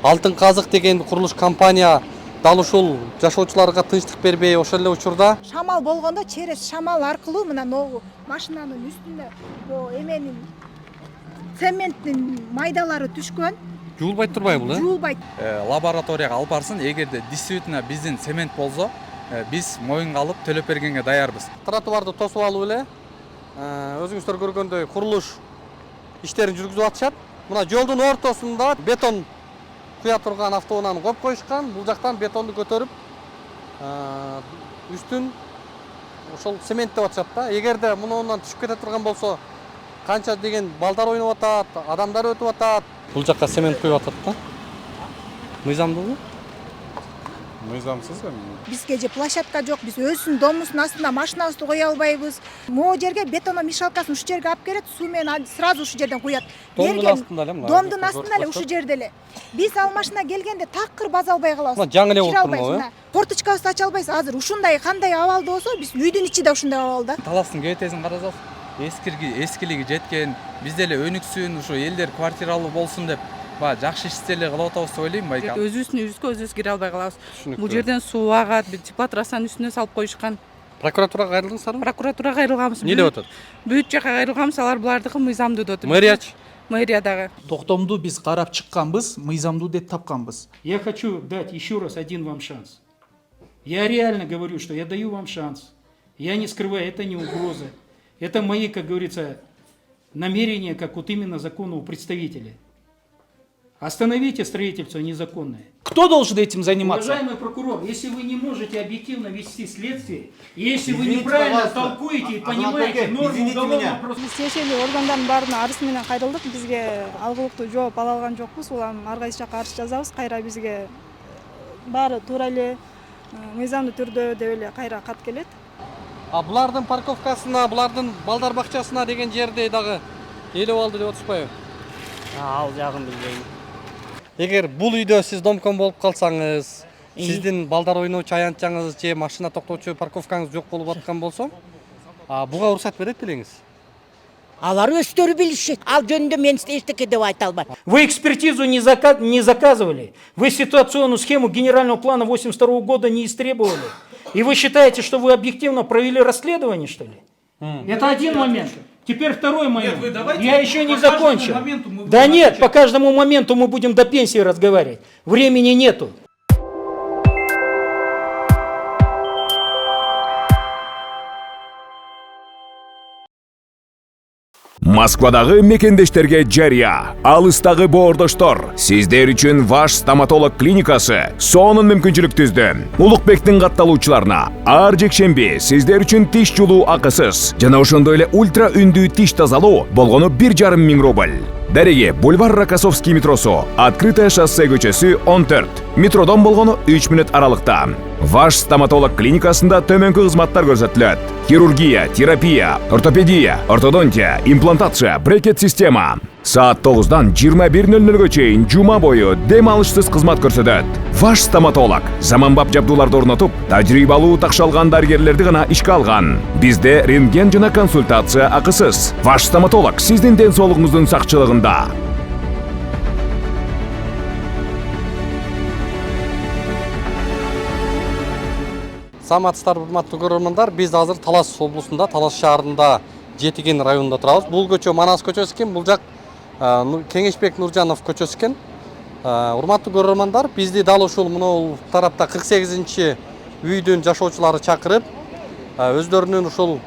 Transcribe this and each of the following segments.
Алтын Казык деген курулуш компания дал ушул жашоочуларга тынчтык бербей ошол эле учурда Шамал болгондо через шамал аркылуу мына могу машинанын үстүнө эменин цементтин майдалары түшкөн. жуулбайт турбайбы бул? Жуулбайт. Лабораторияга алып барсын. Эгерде действительно биздин цемент болсо, биз моюнга алып төлөп бергенге даярбыз. Тротуарды тосуп алып эле өзүңүздөр көргөндөй курулуш иштерин жүргүзүп атышат. Мына жолдун ортосунда бетон куя турган автоунааны коюп коюшкан. Бул жактан бетонду көтөрүп үстүн ошол цементтеп атышат да. Эгерде мунунан түшүп кете турган болсо, канча деген балдар ойноп атат, адамдар өтүп атат. Бул жакка цемент куюп атат да. Мыйзамдуулбу? Мыйзамсыз эми. Бизге же площадка жок, биз өзүбүздүн домубуздун астында машинабызды кое албайбыз. Могу жерге бетономешалкасын ушу жерге алып келет, суу менен сразу ушу жерден куят. Домдун астында эле, Домдун астында эле ушу жерде эле. Биз ал машина келгенде такыр база албай калабыз. Мына жаңы эле болуп турмабы? Форточкабызды ача албайбыз. Азыр ушундай кандай абалда болсо, биз үйдүн ичи да ушундай абалда. Таластын кебетесин карасак, эскилиги жеткен, биз деле өнүксүн, ушу элдер квартиралуу болсун деп жакшы ишти эле кылып атабыз деп ойлойм байке. Өзүбүздүн үйүбүзгө өзүбүз кире албай калабыз. Бул жерден суу агат, теплотрассанын үстүнө салып коюшкан. Прокуратурага кайрылдыңыздарбы? Прокуратурага кайрылганбыз. Эмне деп атат? Бүт жака кайрылганбыз, алар булардыкы мыйзамдуу деп атат. Мэриячы? Мэрия дагы. Токтомду биз карап чыкканбыз, мыйзамдуу деп тапканбыз. Я хочу дать еще раз один вам шанс. Я реально говорю, что я даю вам шанс. Я не скрываю, это не угроза. Это мои, как говорится, намерения, как вот именно законного представителя. Остановите строительство незаконное. Кто должен этим заниматься? Уважаемый прокурор, если вы не можете объективно вести следствие, если вы неправильно толкуете и понимаете норму уголовного процесса... Тиешелүү органдардын баарына арыз менен кайрылдык. Бизге алгылыктуу жооп ала алган жокпуз. Улам ар кайсы жака арыз жазабыз. Кайра бизге баары туура эле мыйзамдуу түрдө деп эле кайра кат келет. Булардын парковкасына, булардын балдар бакчасына деген жерде дагы элеп алды деп атышпайбы? Ал жагын билбейм. Эгер бул үйдө сиз домком болуп калсаңыз, сиздин балдар ойночу аянтчаңыз же машина токтоочу парковкаңыз жок болуп аткан болсо, буга уруксат берет белеңиз? Алар өздөрү билишет. Ал жөнүндө мен эчтеке деп айта албайм. Вы экспертизу не заказывали. Вы ситуационную схему генерального плана 82 года не истребовали. И вы считаете, что вы объективно провели расследование, что ли? Это один момент. Теперь второй момент. Я еще не закончил. Да нет, по каждому моменту мы будем до пенсии разговаривать. Времени нету. Москвадагы мекендештерге жарыя, алыстагы боордоштор, сиздер үчүн Ваш стоматолог клиникасы сонун мүмкүнчүлүк түздү. Улукбектин катталуучуларына ар жекшемби сиздер үчүн тиш жулуу акысыз жана ошондой эле ультра үндүү тиш тазалоо болгону 1,5 миң рубль. Дареги бульвар Рокоссовский метросу, Открытое шоссе көчөсү 14. Метродон болгону 3 мүнөт аралыкта. Ваш стоматолог клиникасында төмөнкү кызматтар көрсөтүлөт. Хирургия, терапия, ортопедия, ортодонтия, имплантация, брекет система. Саат 9-дан 21:00-га чейин жума бою дем алышсыз кызмат көрсөтөт. Ваш стоматолог заманбап жабдууларды орнотуп, тажрыйбалуу такшалган дарыгерлерди гана ишке алган. Бизде рентген жана консультация акысыз. Ваш стоматолог сиздин ден соолугуңуздун сакчылыгында. Саламатсыздарбы, урматтуу көрөрмандар. Биз азыр Талас облусунда, Талас шаарында Жетиген районунда турабыз. Бул көчө Манас көчөсү экен, бул жак Кеңешбек Нуржанов көчөсү экен. Урматтуу көрөрмандар, бизди дал ушул мына тарапта 48-чи үйдүн жашоочулары чакырып, өздөрүнүн ушул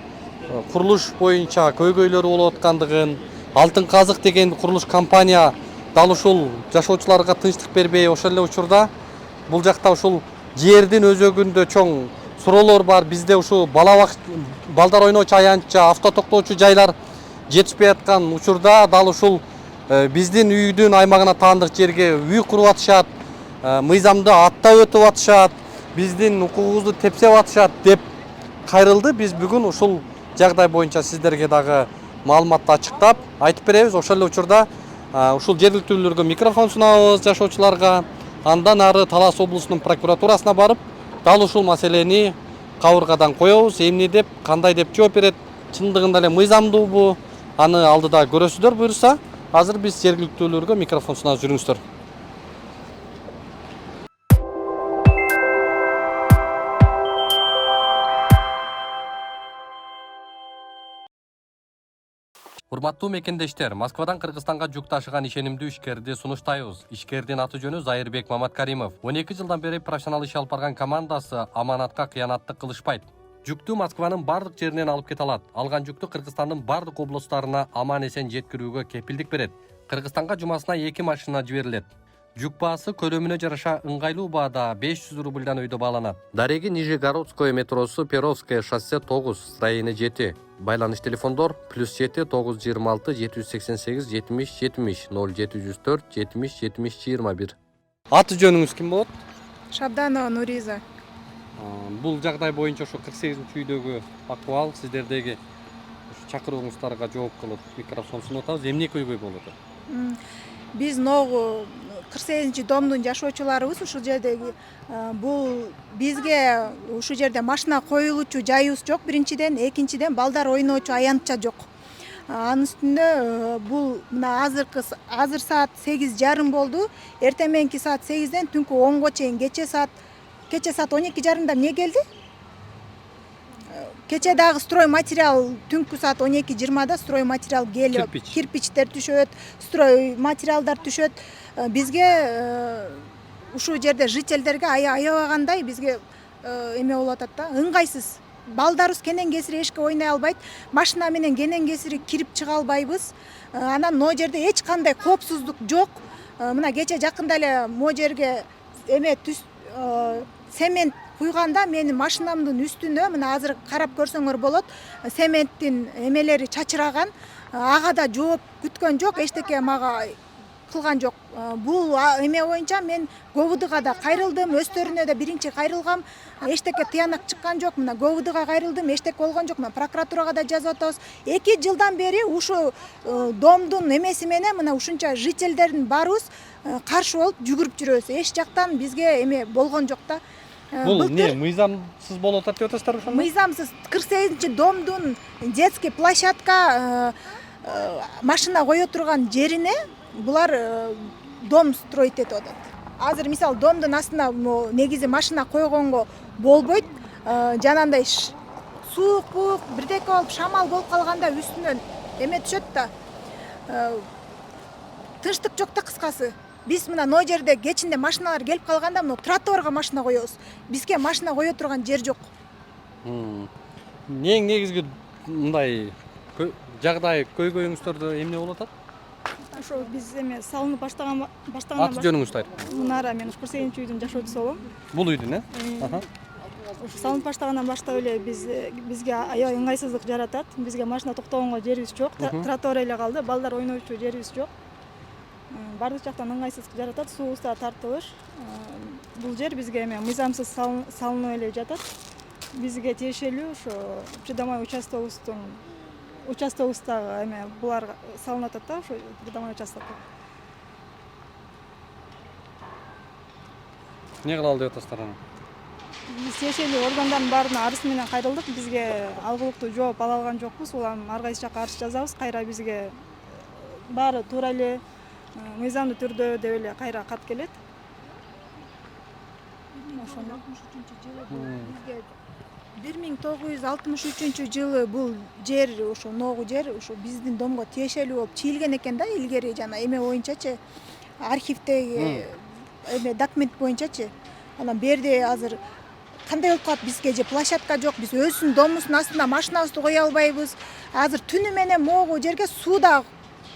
курулуш боюнча көйгөйлөрү болуп аткандыгын, Алтын Казык деген курулуш компания дал ушул жашоочуларга тынчтык бербей, ошол эле учурда бул жакта ушул жердин өзөгүндө чоң суроолор бар. Бизде ушу балдар ойночу аянтча, авто токтоочу жайлар жетишпей аткан учурда дал ушул биздин үйдүн аймагына таандык жерге үй куруп атышат, мыйзамды аттап өтүп атышат, биздин укугубузду тепсеп атышат деп кайрылды. Биз бүгүн ушул жагдай боюнча сиздерге дагы маалыматты ачыктап айтып беребиз. Ошол эле учурда ушул жергиликтүүлөргө микрофон сунабыз жашоочуларга. Андан ары Талас облусунун прокуратурасына барып, дал ушул маселени кабыргадан коебуз. Эмне деп, кандай деп жооп берет, чындыгында эле мыйзамдуубу, аны алдыда көрөсүздөр буюрса. Азыр биз жергиликтүүлөргө микрофон сунабыз, жүрүңүздөр. Урматтуу мекендештер, Москвадан Кыргызстанга жүк ташыган ишенимдүү ишкерди сунуштайбыз. Ишкердин аты жөнү Зайырбек Маматкаримов. 12 жылдан бери профессионал иш алып барган командасы аманатка кыянаттык кылышпайт. Жүктү Москванын бардык жеринен алып кете алат. Алган жүктү Кыргызстандын бардык облустарына аман эсен жеткирүүгө кепилдик берет. Кыргызстанга жумасына 2 машина жиберилет. Жүк баасы көлөмүнө жараша ыңгайлуу баада 500 рубльдан өйдө бааланат. Дареги Нижегородское метросу Перовское шоссе 9, строение 7. Байланыш телефондор +7 926 788 70 70 0704 70 70 21. Аты жөнүңүз ким болот? Шабданова Нуриза. Бул жагдай боюнча ошо 48-чүйдөгү акыбал сиздердеги чакырууңуздарга жооп кылып микрофон сунуп атабыз. Эмне көйгөй болот? Биз ногу 48 домдун жашоочуларыбыз ушул жердеги бул бизге ушул жерде машина коюлуучу жайыбыз жок биринчиден, экинчиден балдар ойноочу аянтча жок. Анын үстүндө бул мына азыр саат 8:30 болду. Эртең мененки саат 8ден түнкү 10го чейин кече саат 12:30 эмне келди? Кече дагы строй материал түнкү саат 12:20 строй материал келип, кирпичтер түшөт, строй материалдар түшөт. Бизге ушул жерде жительдерге аябагандай бизге эме болуп атат да, ыңгайсыз. Балдарыбыз кенен кесири эшикке ойнай албайт, машина менен кенен кесири кирип чыга албайбыз. Анан могу жерде эч кандай коопсуздук жок. Мына кече жакында эле могу жерге эме цемент куйганда менин машинамдын үстүнө мына азыр карап көрсөңөр болот, цементтин эмелери чачыраган. Ага да жооп күткөн жок, эчтеке мага кылган жок. Бул эме боюнча мен ГОВДга да кайрылдым, өстөрүнө да биринчи кайрылгам. Эчтеке тыянак чыккан жок. Мына ГОВДга кайрылдым, эчтеке болгон жок. Мына прокуратурага да жазып атабыз. 2 жылдан бери ушу домдун эмеси менен мына ушунча жительдердин баарыбыз каршы болуп жүгүрүп жүрөбүз. Эч жактан бизге эме болгон жок да. Бул эмне мыйзамсыз болуп атат деп атасыздар ошондо? Мыйзамсыз 48 домдун детский площадка машина кое турган жерине булар дом строить этип атат. Азыр мисалы домдун астына негизи машина койгонго болбойт. Жанагындай суук буук бирдеке болуп шамал болуп калганда үстүнөн эме түшөт да. Тынчтык жок да кыскасы. Биз мына но жерде кечинде машиналар келип калганда мына тротуарга машина коебуз. Бизге машина кое турган жер жок. Эң негизги мындай жагдай көйгөйүңүздөрдө эмне болуп атат? Ошо биз эме салынып баштагандан Аты жөнүңүз? Мунара, мен 48 үйдүн жашоочусу болом. Бул үйдүн, Ошо салынып баштагандан баштап эле бизге аябай ыңгайсыздык жаратат. Бизге машина токтогонго жерибиз жок, тротуар эле калды, балдар ойноочу жерибиз жок. Бардык жактан ыңгайсыздык жаратат, суубуз да тартылыш. Бул жер бизге эме мыйзамсыз салынып эле жатат. Бизге тиешелүү ошо придомой участогубузда эме булар салынып атат да, ошо придомой участок. Эмне кылалы деп атасыздар аны? Биз тиешелүү органдардын баарына арыз менен кайрылдык. Бизге алгылыктуу жооп ала алган жокпуз. Улам ар кайсы жакка арыз жазабыз. Кайра бизге баары туура эле мыйзамдуу түрдө деп эле кайра кат келет. Ошондо 1963-жылы бул жер ошо ногу жер ошо биздин домго тиешелүү болуп чийилген экен да, илгери жана эме боюнчачы, архивдеги эме документ боюнчачы. Анан берди азыр кандай болуп калат, бизге же площадка жок, биз өзүбүздүн домубуздун астына машинабызды кое албайбыз. Азыр түнү менен могу жерге суу да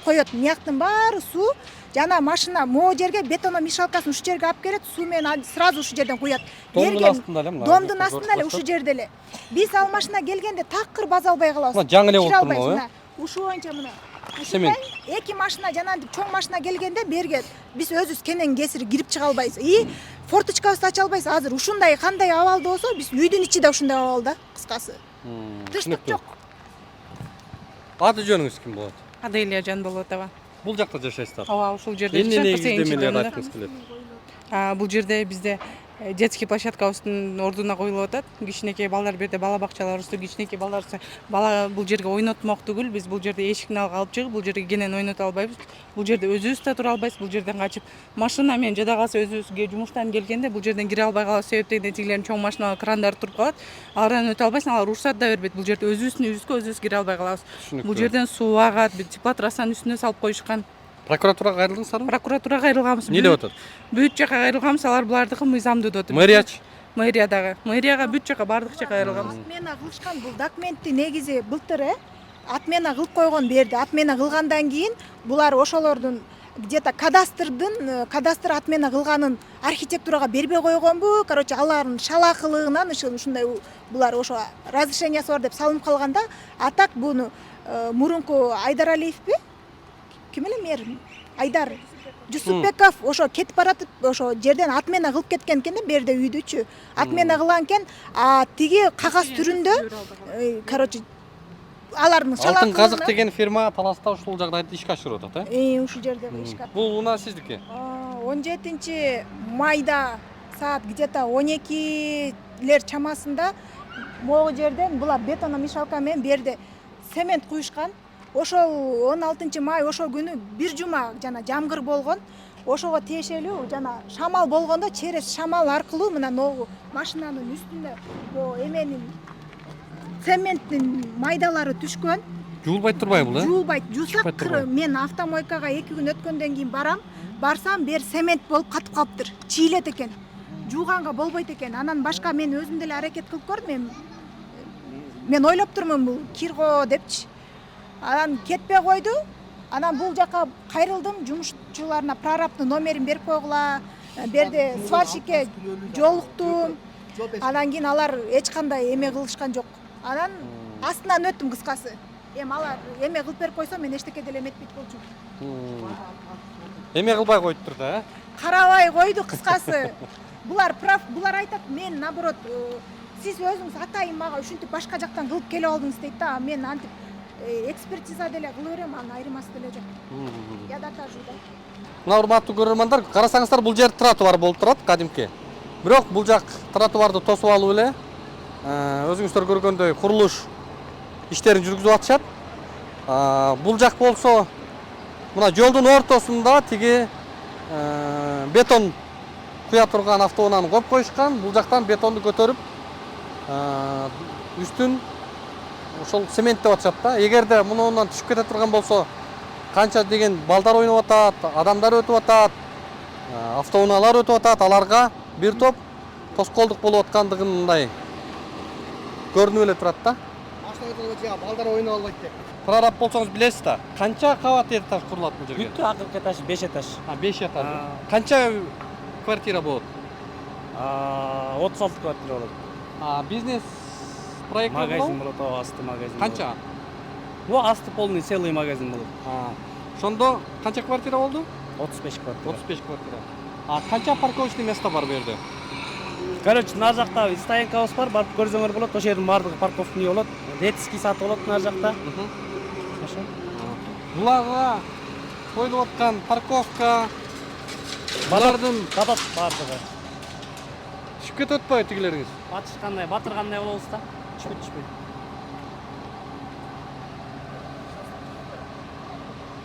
коет, мияктын баары суу. Жана машина могу жерге бетономешалкасын ушу жерге алып келет, суу менен сразу ушу жерден куят. Домдун астында эле? Домдун астында эле, ушу жерде эле. Биз ал машина келгенде такыр база албай калабыз. Мына жаңы эле болуп турбайбы? Ушу боюнча мына. Цемент. Эки машина жанагынтип чоң машина келгенде берге биз өзүбүз кенен кесири кирип чыга албайбыз. И форточкабызды ача албайбыз. Азыр ушундай кандай абалда болсо, биз үйдүн ичи да ушундай абалда, кыскасы. Тынчтык жок. Аты жөнүңүз ким болот? Аделия Жанболотова. Бул жакта жашайсыздар? Ооба, ушул жерде Эмне негиздемелерди айткыңыз келет? Бул жерде бизде детский площадкабыздын ордуна коюлуп атат. Кичинекей балдар берде бала бакчаларыбызды, кичинекей балдарыбызды бала бул жерге ойнотмок түгүл, биз бул жерде эшикти алып чыгып, бул жерге кенен ойното албайбыз. Бул жерде өзүбүз да тура албайбыз, бул жерден качып машина менен жада калса өзүбүзгө жумуштан келгенде бул жерден кире албай калабыз себептен тигилердин чоң машиналар крандары туруп калат. Алардан өтө албайсың, алар уруксат да бербейт. Бул жерде өзүбүздүн үйүбүзгө өзүбүз кире албай калабыз. Бул жерден суу агат, теплотрассанын үстүнө салып коюшкан. Прокуратурага кайрылдыңыздарбы? Прокуратурага кайрылганбыз. Эмне деп атат? Бүт жака кайрылганбыз, алар булардыкы мыйзамдуу деп атат. Мэриячы? Мэрия дагы. Мэрияга бүт жака бардык жака кайрылганбыз. Отмена кылышкан бул документти негизи былтыр отмена кылып койгон берди. Отмена кылгандан кийин булар ошолордун где-то кадастр отмена кылганын архитектурага бербей койгонбу. Короче, алардын шалакылыгынан ушундай булар ошо разрешениясы бар деп салынып калганда, а так буну мурунку Айдар Алиевпи? Ким эле мэр? Айдар Жусупбеков ошо кетип баратып, ошо жерден отмена кылып кеткен экен да, берде үйдүчү. Отмена кылган экен, а тиги кагаз түрүндө, короче, алардын шалакылыгынан. Алтын казык деген фирма Таласта ушул жагдайды ишке ашырып атат, Ушул жерде ишке. Бул уна сиздики? 17 майда саат где-то 12лер чамасында могу жерден булар бетономешалка менен берде цемент куюшкан. Ошол 16 май ошол күнү бир жума жана жамгыр болгон. Ошого тиешелүү жана шамал болгондо через шамал аркылуу мына могу машинанын үстүнө эменин цементтин майдалары түшкөн. Жуулбайт турбайбы бул? Жуулбайт. Жуусак мен автомойкага 2 күн өткөндөн кийин барсам бер цемент болуп катып калыптыр. Чийлет экен. Жууганга болбойт экен. Анан башка мен өзүм деле аракет кылып көрдүм. Мен ойлоп турмун бул кирго депчи. Анан кетпей койду. Анан бул жака кайрылдым, жумушчуларына прорабтын номерин берип койгула. Берде сварщикке жолуктум. Анан кийин алар эч кандай эме кылышкан жок. Анан астынан өттүм кыскасы. Алар эме кылып берип койсо мен эчтеке деле эметпейт болчумун. Эме кылбай коюптур да, Карабай койду кыскасы. Булар прав, булар айтат, мен наоборот, сиз өзүңүз атайын мага ушинтип башка жактан кылып келип алдыңыз дейт да, мен антип экспертиза деле кыла берем, анын айырмасы деле жок. Я докажу да. Мына урматтуу көрөрмандар, карасаңыздар бул жер тротуар болуп турат, кадимки. Бирок бул жак тротуарды тосуп алып эле өзүңүздөр көргөндөй курулуш иштерин жүргүзүп атышат. Бул жак болсо мына жолдун ортосунда тиги бетон куя турган автоунааны коюп коюшкан. Бул жактан бетонду көтөрүп үстүн ошол цементтеп атышат да. Эгерде мунунан түшүп кете турган болсо, канча деген балдар ойноп атат, адамдар өтүп атат, автоунаалар өтүп атат, аларга бир топ тоскоолдук болуп аткандыгын мындай көрүнүп эле турат да. Балдар ойноп албайт деп. Прораб болсоңуз билесиз да. Канча кабат этаж курулат бул жерге? Бүттү акыркы этаж 5 этаж. 5 этаж. Канча квартира болот? 36 квартира болот. Бизнес проект магазин болот, асты магазин. Канча? Бул асты полный целый магазин болот. Ошондо канча квартира болду? 35 квартира. 35 квартира. Канча парковочный место бар бу жерде? Короче, нар жакта стоянкабыз бар, барып көрсөңөр болот. Ошол жердин баардыгы парковкный болот. Детский сад болот нар жакта. Ошо. Буларга коюлуп аткан парковка балардын катат баардыгы. Түшүп кетип атпайбы тигилериңиз? Батышкандай, батыргандай болобуз да. Түшпөйт.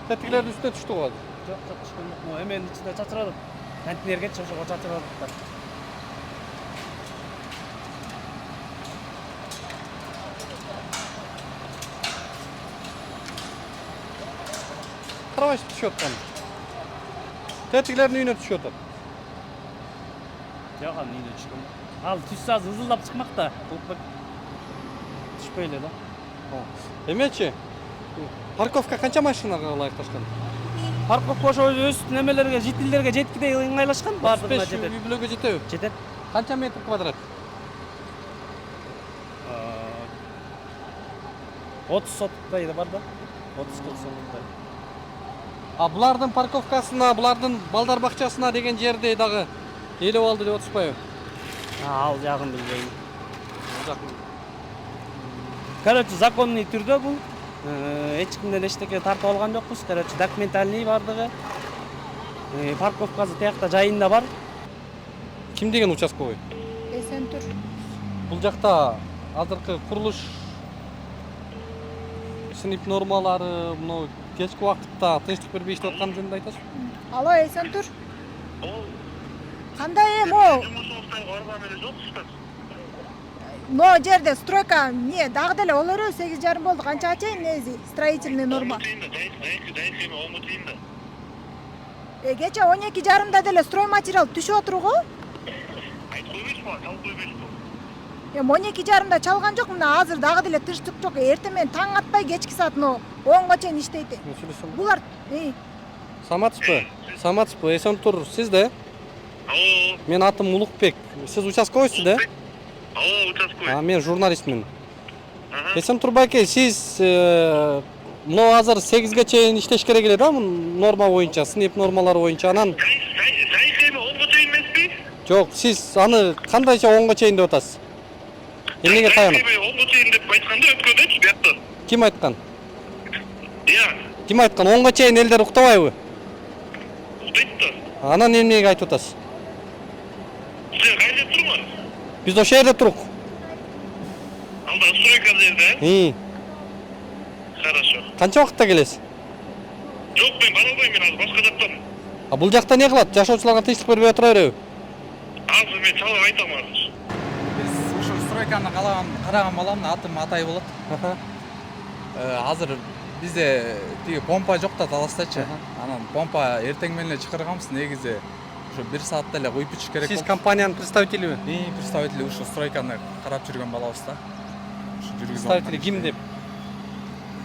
Тетигилердин үстүнө түштү го. Жок, түшкөн жок. Эменин ичинде чачырады. Контейнерге ошого чачырады. Карабайсыз түшүп аткан. Тетигилердин үйүнө түшүп атат. Жок, анын үйүнө түшкөн. Ал түшсө азыр ызылдап чыкмак да. Түшпөй эле да. Эмечи? Парковка канча машинага ылайыкташкан? Парковка ошо өз немелерге, жителдерге жеткидей ыңгайлашкан, баардыгына жетет. Үй бүлөгө жетеби? Жетет. Канча метр квадрат? 30 сотуктай да бар да. 30-40 сотуктай. Булардын парковкасына, булардын балдар бакчасына деген жерди дагы ээлеп алды деп атышпайбы? Ал жагын билбейм. Короче, законный түрдө бул. Эч кимден эчтеке тартып алган жокпуз. Короче, документальный бардыгы. Парковкасы тиякта жайында бар. Ким деген участковый? Эсентур. Бул жакта азыркы курулуш сыныйп нормалары, мына кечки убакытта тынчтык бербей иштеп атканы жөнүндө айтасыз? Алло, Эсентур. Кандай могу? Но жерде стройка не дагы деле олору 8:30 болду. Канчага чейин нези строительный норма. Кече 12:30 деле строй материал түшүп отурго. 12:30 чалган жок. Мына азыр дагы деле тынчтык жок. Эртең менен таң атпай кечки саат 10го чейин иштейт. Булар Саматспы, Эсентур сизде? Мен атым Улукбек. Сиз участковыйсыз да? Участковый. Мен журналистмин. Эсентур байке, сиз мына азыр 8ге чейин иштеш керек эле да, норма боюнча, сыныйп нормалары боюнча. Анан жок, сиз аны кандайча 10го чейин деп атасыз? Эмнеге таянып? 10го чейин деп айтканда өткөндөчү биякта. Ким айткан? Иә. Ким айткан? 10го чейин элдер уктабайбы? Уктайт да. Анан эмнеге айтып атасыз? Сен кайда турмун? Биз ошол жерде турук. Алда стройка жерде? Хорошо. Канча убакытта келесиз? Жок, мен бара албайм, мен азыр башка жактамын. Бул жакта не кылат? Жашоочуларга тынчтык бербей отура береби? Азыр мен чалып айтам азыр. Биз ушу стройканы караган балам, атым Атай болот. Азыр бизде тиги помпа жок да таластачы. Анан помпа эртең менен чакырганбыз, негизи ушу 1 саатта эле куюп битиш керек. Сиз компаниянын представителиби? Представители ушу стройканы карап жүргөн балабыз да. Ушу жүргүзүп. Представители ким деп?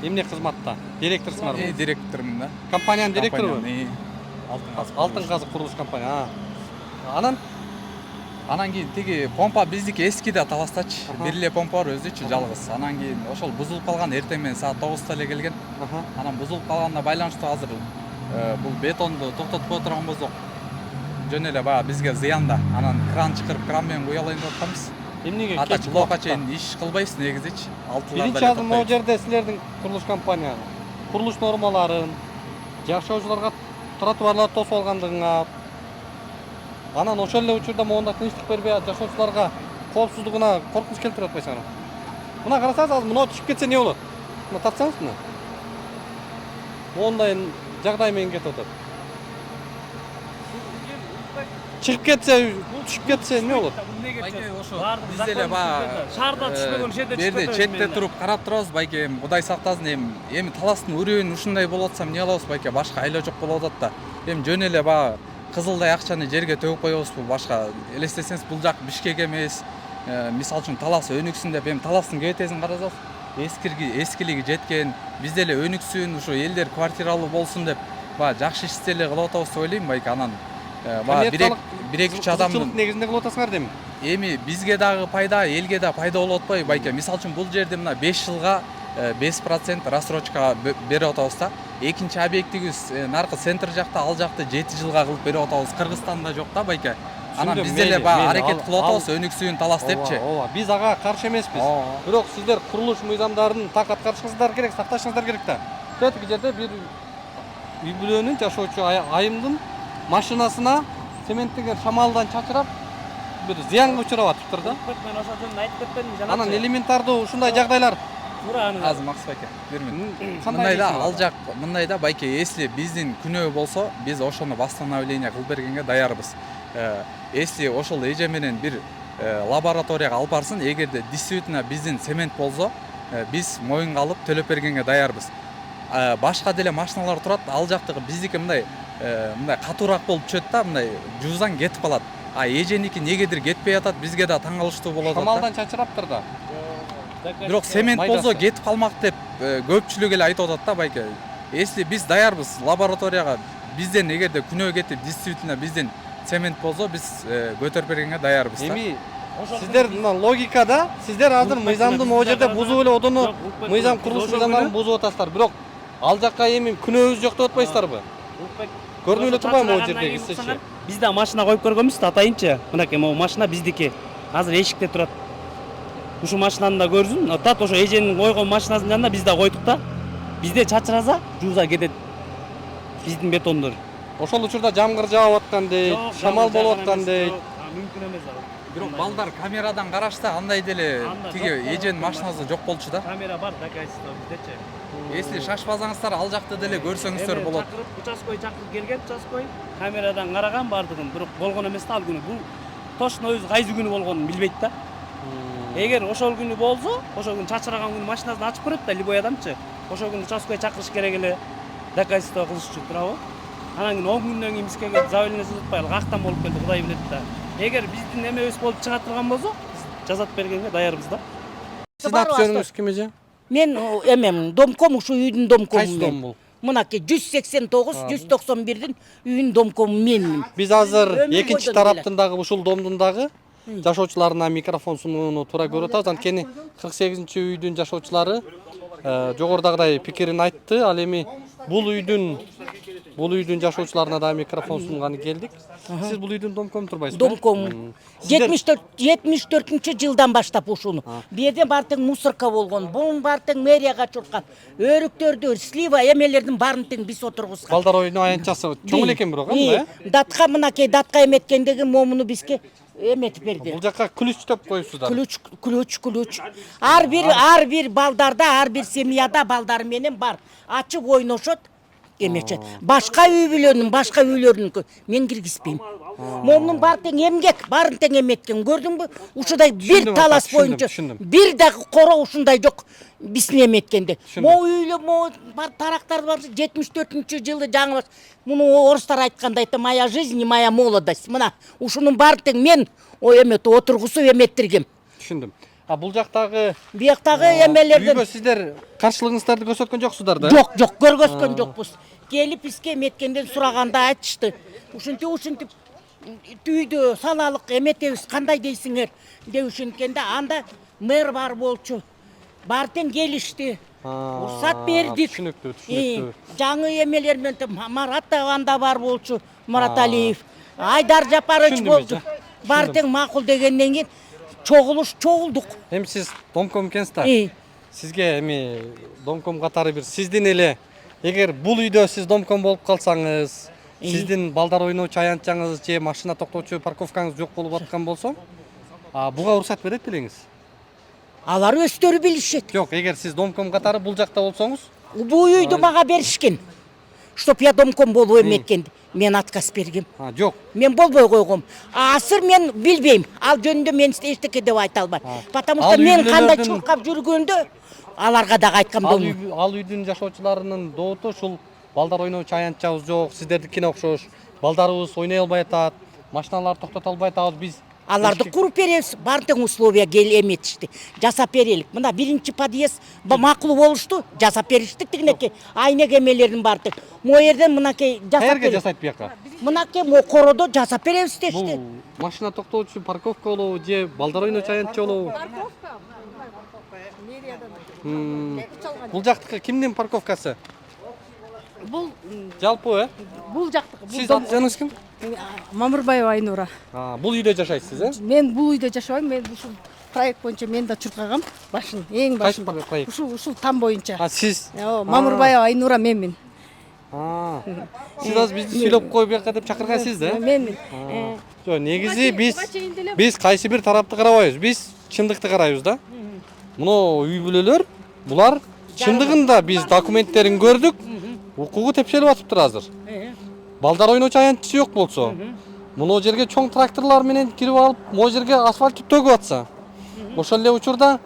Эмне кызматта? Директорсуңарбы? Директормун да. Компаниянын директорубу? Алтын казык курулуш компания. Анан кийин тиги помпа биздики эски да таластачы. Бир эле помпа бар өзүчү жалгыз. Анан кийин ошол бузулуп калган, эртең менен саат 9:da эле келген. Анан бузулуп калганына байланыштуу азыр бул бетонду токтотуп кое турган болсок жөн эле баягы бизге зыян да. Анан кран чакырып, кран менен куя алайын деп атканбыз. Эмнеге ата чулоокка чейин иш кылбайбыз негизичи. Биринчи адым могу жерде силердин курулуш компания курулуш нормаларын, жашоочуларга тротуарларды тосуп алгандыгыңа, анан ошол эле учурда моундай тынчтык бербей жашоочуларга коопсуздугуна коркунуч келтирип атпайсыңарбы? Мына карасаңыз, азыр мына түшүп кетсе не болот? Мына тартсаңыз мына. Моундай жагдай менен кетип атат. Чыгып кетсе, түшүп кетсе не болот? Байке ошо биз эле баягы шаарда түшпөгөн жерде берде четте туруп карап турабыз байке. Кудай сактасын, эми таластын үрөөнү ушундай болуп атса эмне кылабыз байке? Башка айла жок болуп атат да. Эми жөн эле баягы кызылдай акчаны жерге төгүп коебузбу? Башка элестесеңиз бул жак Бишкек эмес. Мисалы үчүн талас өнүксүн деп, эми таластын кебетесин карасаңыз, эскилиги жеткен, бизде эле өнүксүн, ушу элдер квартиралуу болсун деп, баягы жакшы иш эле кылып атабыз деп ойлойм байке. Анан баягы 1-2 адамдын негизинде кылып атасыңар дейм. Эми бизге дагы пайда, элге да пайда болуп атпайбы байке? Мисалы үчүн бул жерде мына 5 жылга 5% рассрочка берип атабыз да. Экинчи объектибиз наркы центр жакта, ал жакты 7 жылга кылып берип атабыз. Кыргызстанда жок да байке. Анан биз деле баягы аракет кылып атабыз, өнүксүн талас депчи. Ооба, биз ага каршы эмеспиз. Бирок сиздер курулуш мыйзамдарын так аткарышыңыздар керек, сакташыңыздар керек да. Тетиги жерде бир үй бүлөнүн жашоочу айымдын машинасына цементтиген шамалдан чачырап бир зыянга учурап атыптыр да. Мен ошол жөнүндө айтып кетпедимби жана. Анан элементардуу ушундай жагдайлар азыр Максут байке, бермин. Мындай да байке, если биздин күнөө болсо, биз ошону восстановление кылып бергенге даярбыз. Если ошол эже менен бир лабораторияга алып барсын, эгерде действительно биздин цемент болсо, биз моюнга алып төлөп бергенге даярбыз. Башка деле машиналар турат, ал жактагы биздики мындай катуураак болуп түшөт да, мындай жуузан кетип калат. Эженики негедир кетпей атат, бизге да таң калыштуу болот. Шамалдан чачыраптыр да. Бирок цемент болсо кетип калмак деп көпчүлүк эле айтып атат да байке. Если биз даярбыз лабораторияга, бизден эгерде күнөө кетип, действительно биздин цемент болсо, биз көтөрүп бергенге даярбыз да. Эми сиздер мына логикада, сиздер азыр мыйзамды могу жерде бузуп эле одону мыйзам курулуш мыйзамдарын бузуп атасыздар. Бирок ал жакка эми күнөөбүз жок деп атпайсыздарбы? Көрүнүп эле турбайбы могу жердеги сизчи? Биз да машина коюп көргөнбүз да, атайынчы. Мынакей могу машина биздики. Азыр эшикте турат. Ушу машинаны да көрсүн. Тат ошо эженин койгон машинасынын жанына биз да койдук да. Бизде чачыраса, жууза кетет. Биздин бетондор. Ошол учурда жамгыр жаап аткан дейт, шамал болуп аткан дейт. мүмкүн эмес ал. Бирок балдар камерадан карашса андай деле тиги эженин машинасы жок болчу да. Камера бар, доказательство биздечи. Если шашпасаңыздар ал жакты деле көрсөңүздөр болот. Участкой чакырып келген, участкой камерадан караган бардыгын, бирок болгон эмес да ал күнү. Бул точно өзү кайсы күнү болгонун билбейт да. Эгер ошол күнү болсо, ошол күнү чачыраган күнү машинасын ачып көрөт да, любой адамчы. Ошол күнү участкой чакырыш керек эле, доказательство кылыш үчүн, туурабы? Анан кийин 10 күндөн кийин бизге келип заявление жазатпай, ал каяктан болуп келди, Кудай билет да. Эгер биздин эмебиз болуп чыга турган болсо, биз жазат бергенге даярбыз да. Сиздин аты жөнүңүз ким эже? Мен эмем, домком ушу үйдүн домкому. Кайсы дом бул? Мынакей 189, 191-дин үйүн домкому менмин. Биз азыр экинчи тараптын дагы ушул домдун дагы жашоочуларына микрофон сунууну туура көрүп атабыз. Анткени 48-чи үйдүн жашоочулары жогорудагыдай пикирин айтты. Ал эми бул үйдүн жашоочуларына да микрофон сунганы келдик. Сиз бул үйдүн домкому турбайсызбы? Домком. 74-жылдан жылдан баштап ушуну. Бу жерде бартың мусорка болгон, бунун бартың мэрияга чуркан. Өрүктөрдү, слива эмелердин баарын тең биз отургузган. Балдар ойноо аянтчасы чоң эле экен бирок, э? Датка мынакей датка эметкендеги момуну бизге эметип берди. Бул жакка ключ деп коюпсуздар. Ключ. Ар бир балдарда, ар бир семьяда балдары менен бар. Ачып ойношот. Эмечет. Башка үй бүлөнүн, башка үйлөрүнүн мен киргизбейм. Момунун баары тең эмгек, баарын тең эметкен. Көрдүңбү? Ушудай бир талас боюнча бир дагы короо ушундай жок. Биздин эметкенде. Могу үйлө, могу бар тарактар бар. 74-жылы жаңы муну орустар айткандай, моя жизнь, моя молодость. Мына ушунун баары тең мен эметип отургусуп эметтиргем. Түшүндүм. А бул жактагы эмелерден үйгө сиздер каршылыгыңыздарды көрсөткөн жоксуздар да? Жок, көргөзгөн жокпуз. Келип бизге эметкенден сураганда айтышты. Ушинтип үйдө салалык эметебиз, кандай дейсиңер деп ушинткенде анда мэр бар болчу. Баары тең келишти. Уруксат бердик. Түшүнүктүү. Жаңы эмелер менен Марат да анда бар болчу, Марат Алиев. Айдар Жапарович болчу. Баары тең макул дегенден кийин чогулдук. Эми сиз домком экенсиз. Сизге эми домком катары бир сиздин эле эгер бул үйдө сиз домком болуп калсаңыз, сиздин балдар ойночу аянтчаңыз же машина токтоочу парковкаңыз жок болуп аткан болсо, буга уруксат берет белеңиз? Алар өздөрү билишет. Жок, эгер сиз домком катары бул жакта болсоңуз, бул үйдү мага беришкен. Чтоб я домком болуп эметкен. Мен отказ бергем. Жок. Мен болбой койгом. Азыр мен билбейм. Ал жөнүндө мен эчтеке деп айта албайм. Потому что мен кандай чуркап жүргөндө аларга дагы айткам болмойт. Ал үйдүн жашоочуларынын дооту ушул балдар ойночу аянтчабыз жок, сиздердикине окшош. Балдарыбыз ойной албай атат, машиналарды токтото албай атабыз биз. Аларды куруп беребиз, баары тең условия эметишти. Жасап берелик. Мына биринчи подъезд макул болушту, жасап бериштик тигинеке. Айнек эмелердин баары тең. Могу жерден мынакей жасап беребиз. Каерге жасайт бияка? Мынакей могу коrodо жасап беребиз дешти. Бул машина токтоочу парковка болобу же балдар ойночу аянтча болобу? Бул жактыкы кимдин парковкасы? Бул жалпы, бул жактыкы. Сиз аты жөнүңүз ким? Мамырбаева Айнура. Бул үйдө жашайсыз, э? Мен бул үйдө жашабайм. Мен ушул проект боюнча мен да чуркагам. Башын, эң башын. Кайсы проект? Ушул там боюнча. Сиз? Мамырбаева Айнура менмин. Сиз азыр бизди сүйлөп коюп бияка деп чакыргансыз да? Менмин. Жок, негизи биз кайсы бир тарапты карабайбыз. Биз чындыкты карайбыз да. Мына үй бүлөлөр, булар чындыгында биз документтерин көрдүк. Укугу тепшелип атыптыр азыр. Балдар ойночу аянтчысы жок болсо, мына жерге чоң тракторлор менен кирип алып, могу жерге асфальт төгүп атса, ошол эле учурда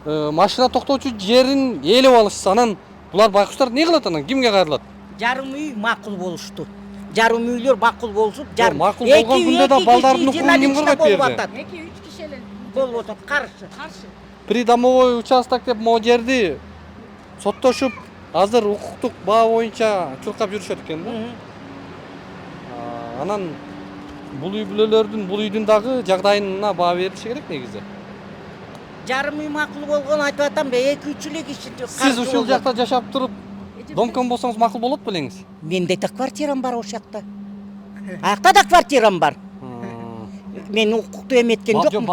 машина токтоочу жерин ээлеп алышса, анан булар байкуштар эмне кылат анан? Кимге кайрылат? Жарым үй макул болушту. Жарым үйлөр макул болушуп, жарым. Макул болгон күндө да балдардын укугун ким коргойт бу жерде? 2-3 киши эле болуп атат, каршы. Придомовой участок деп могу жерди соттошуп, азыр укуктук баа боюнча чуркап жүрүшөт экен да. Анан бул үй бүлөлөрдүн, бул үйдүн дагы жагдайына баа бериши керек негизи. Жарым үй макул болгон айтып атам да, 2-3 эле киши. Сиз ушул жакта жашап туруп, домком болсоңуз макул болот белеңиз? Менде да квартирам бар ошол жакта. Аякта да квартирам бар. Мен укукту эметкен жокмун,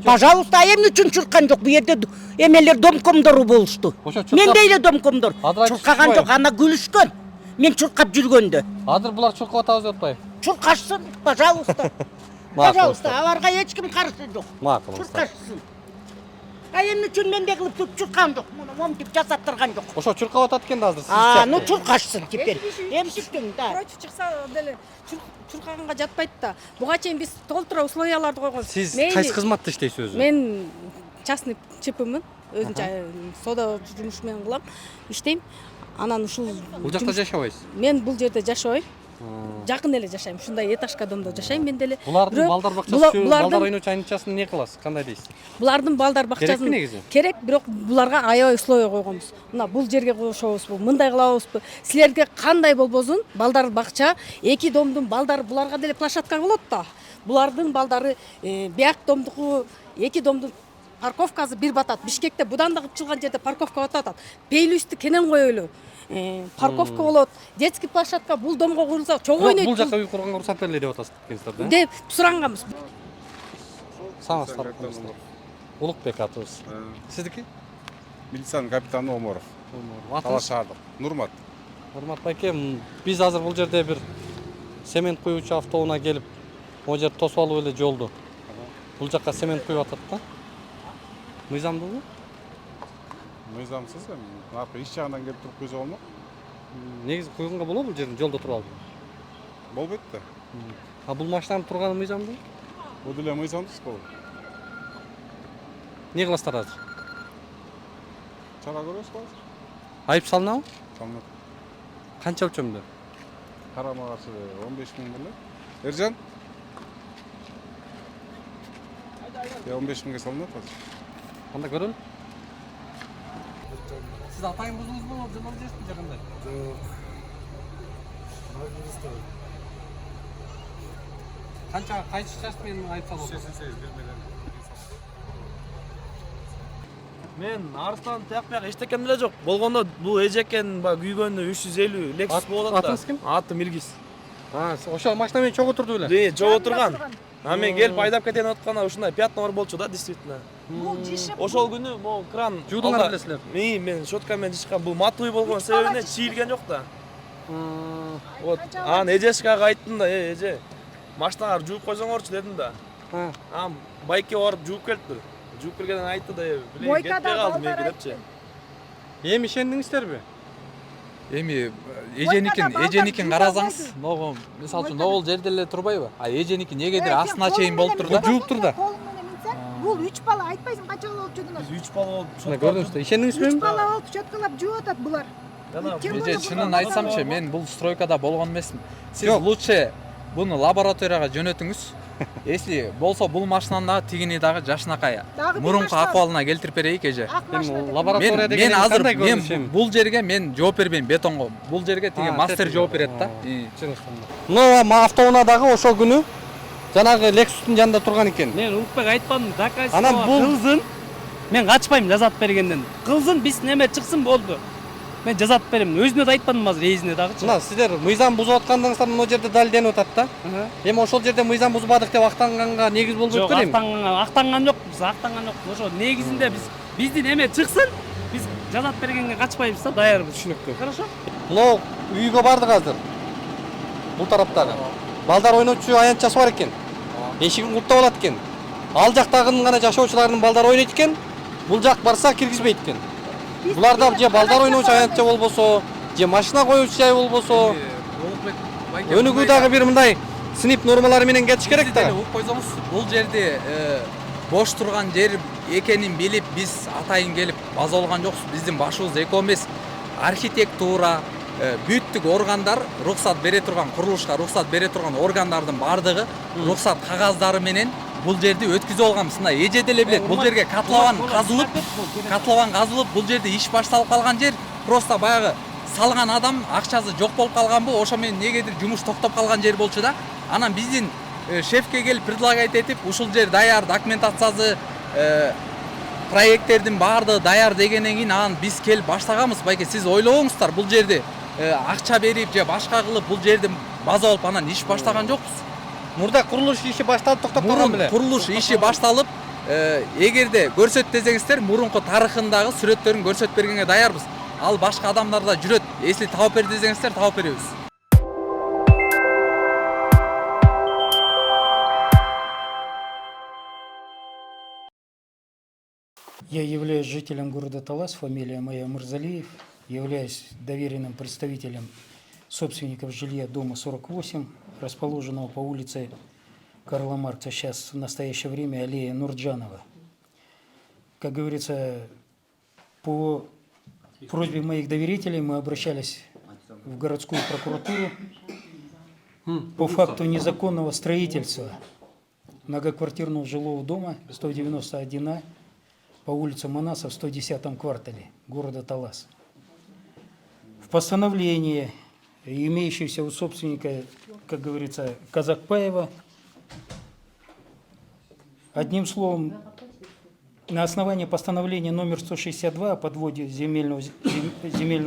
пожалуйста, эмне үчүн чуркан жок? Бу жерде эмелер домкомдору болушту. Менде эле домкомдор. Чуркаган жок, ана күлүшкөн. Мен чуркап жүргөндө. Азыр булар чуркап атабыз деп атпайбы? Чуркашсын, пожалуйста. Пожалуйста, аларга эч ким каршы жок. Макулуңуздар. Чуркашсын. Эми үчүн менде кылып туруп чуркан жок. Муну момтип жасаттырган жок. Ошо чуркап атат экен да азыр сиз. Ну чуркашсын теперь. Эмсиктин да. Против чыкса деле чуркаганга жатпайт да. Буга чейин биз толтура условияларды койгонбуз. Сиз кайсы кызматта иштейсиз өзү? Мен частный ЧПмин. Өзүнчө соода жумуш менен кылам, иштейм. Анан ушул Бул жакта жашабайсыз? Мен бул жерде жашабайм. Жакын эле жашайм. Ушундай этажка домдо жашайм мен деле. Булардын балдар бакчасы, балдар ойночу айнычасын не кыласыз? Кандай дейсиз? Булардын балдар бакчасын керек, бирок буларга аябай условия койгонбуз. Мына бул жерге кошобузбу, мындай кылабызбы? Силерге кандай болбосун, балдар бакча, эки домдун балдары буларга деле площадка болот да. Булардын балдары бияк домдуку, эки домдун парковкасы бир батат. Бишкекте будан да кыпчылган жерде парковка батат. Пейлүстү кенен коелу. Парковка болот, детский площадка бул домго курулса чоң ойнойт. Бул жакка үй курганга уруксат берели деп атасыздар экенсиздер да? Деп суранганбыз. Саңыздар. Улукбек атыбыз. Сиздики? Милициянын капитаны Оморов. Талас шаардык. Нурмат. Нурмат байке, биз азыр бул жерде бир цемент куюучу автоунаа келип, могу жерди тосуп алып эле жолду. Бул жакка цемент куюп атат да. Мыйзамдуулбу? Мыйзамсыз эми. Аркы иш жагынан келип туруп куйса болмок. Негизи куйганга болобу бул жердин жолдо туруп алып? Болбойт да. А бул машинанын турганы мыйзамдуу? Бул деле мыйзамсыз болот. Не кыласыздар азыр? Чара көрөбүз азыр. Айып салынабы? Салынат. Канча өлчөмдө? Карама каршы 15 000 беле. Эржан? 15 000ге салынат азыр. Кандай көрөлү? Сиз атайын бузуңуз болуп жаман жерсиз же кандай? Жок. Канча кайсы часть менен айып салып атасыз? 88 бермеген. Мен арыстан тияк бияк эчтекен эле жок. Болгондо бул эжекен баягы күйгөндө 350 Lexus болот да. Атыңыз ким? Атым Илгиз. Ошо машина менен чогуу турду беле? Жок отурган. А мен келип айдап кетейин атканда ушундай пятна бар болчу да, действительно. Ошол күнү могу кран жуудуңар билесиздер. Мен щеткамен жышкан. Бул матуй болгон себебинен чийилген жок да. Вот. Анан эжешкага айттым да, эже, машинаңарды жууп койсоңорчу дедим да. Анан байке барып жууп келиптир. Жууп келгенден айтты да, билем кетпей калдым мен депчи. Эми ишендиңиздерби? Эми эженикин карасаңыз, могу мисалы үчүн могул жерде эле турбайбы? А эженики негедир астына чейин болуп тур да. Жууп тур да. Бул 3 бала айтпайсың канча бала болуп жүрдүңөр? Биз 3 бала болуп. Мына көрдүңүз да, ишендиңизби? 3 бала болуп щеткалап жууп атат булар. Эже чынын айтсамчы, мен бул стройкада болгон эмесмин. Сиз лучше буну лабораторияга жөнөтүңүз. Если болсо бул машинанын дагы тигини дагы жашынакай. Мурунку акыбалына келтирип берейик эже. Лаборатория деген мен азыр мен бул жерге мен жооп бербейм бетонго. Бул жерге тиги мастер жооп берет да. Но автоунаадагы ошол күнү жанагы Lexust'ун жанында турган экен. Мен Улукбек айтпадым, доказательство. Анан бул кылзын. Мен качпайм жазат бергенден. Кылзын биз неме чыксын болду. Мен жазат берем. Өзүнө да айтпадым азыр, эзине дагычы. Мына сиздер мыйзам бузуп аткандыгыңыздар мына жерде далилденип атат да. Эми ошол жерде мыйзам бузбадык деп актанганга негиз болбойт белем. Актанган жокпуз, актанган жокпуз. Ошо негизинде биздин эме чыксын, биз жазат бергенге качпайбыз да, даярбыз. Түшүнүктүү. Хорошо? Мына үйгө бардык азыр. Бул тараптагы. Балдар ойночу аянтчасы бар экен. Эшигин куттап алат экен. Ал жактагынын гана жашоочулардын балдары ойнойт экен. Бул жак барса киргизбейт экен. Буларда же балдар ойночу аянтча болбосо, же машина коюучу жай болбосо, өнүгүү дагы бир мындай синип нормалары менен кетиш керек да. Угуп койсоңуз, бул жерде бош турган жер экенин билип, биз атайын келип база болгон жокпуз. Биздин башыбыз эко эмес. Архитектура, бүттүк органдар уруксат бере турган, курулушка уруксат бере турган органдардын бардыгы уруксат кагаздары менен бул жерди өткүзүп алганбыз. Мына эже деле билет. Бул жерге котлован казылып, бул жерде иш башталып калган жер. Просто баягы салган адам акчасы жок болуп калганбы, ошо менен негедир жумуш токтоп калган жер болчу да. Анан биздин шефке келип предлагать этип, ушул жер даяр, документациясы, проекттердин баардыгы даяр дегенден кийин анан биз келип баштаганбыз. Байке, сиз ойлобоңуздар, бул жерди акча берип же башка кылып бул жерди база болуп анан иш баштаган жокпуз. Мурда курулуш иши башталып токтоп калган беле? Курулуш иши башталып, эгерде көрсөт десеңиздер, мурунку тарыхындагы сүрөттөрүн көрсөтүп бергенге даярбыз. Ал башка адамдарда жүрөт. Если таап бер десеңиздер, таап беребиз. Я являюсь жителем города Талас, фамилия моя Мурзалиев, являюсь доверенным представителем собственников жилья дома 48, расположенного по улице Карла Маркса, сейчас в настоящее время аллея Нурджанова. Как говорится, по просьбе моих доверителей мы обращались в городскую прокуратуру по факту незаконного строительства многоквартирного жилого дома 191А по улице Манаса в 110-м квартале города Талас. В постановлении, имеющемся у собственника, как говорится, Казакпаева, одним словом, на основании постановления номер 162 о подводе земельного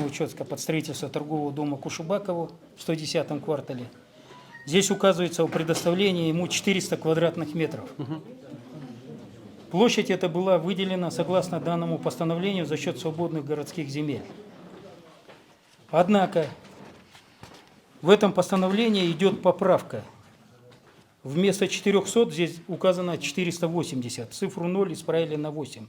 участка под строительство торгового дома Кушубакову в 110-м квартале, здесь указывается о предоставлении ему 400 квадратных метров. Площадь эта была выделена согласно данному постановлению за счет свободных городских земель. Однако в этом постановлении идет поправка. Вместо 400 здесь указано 480. Цифру 0 исправили на 8.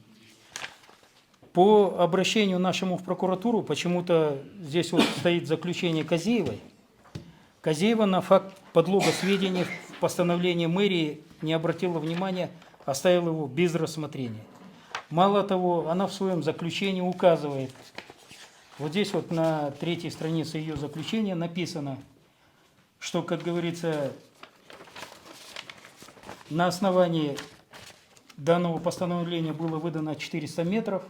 По обращению нашему в прокуратуру почему-то здесь вот стоит заключение Козеевой. Козеева на факт подлога сведений в постановлении мэрии не обратила внимания, оставила его без рассмотрения. Мало того, она в своем заключении указывает, вот здесь вот на 3-й странице ее заключения написано, что, как говорится, на основании данного постановления было выдано 400 метров,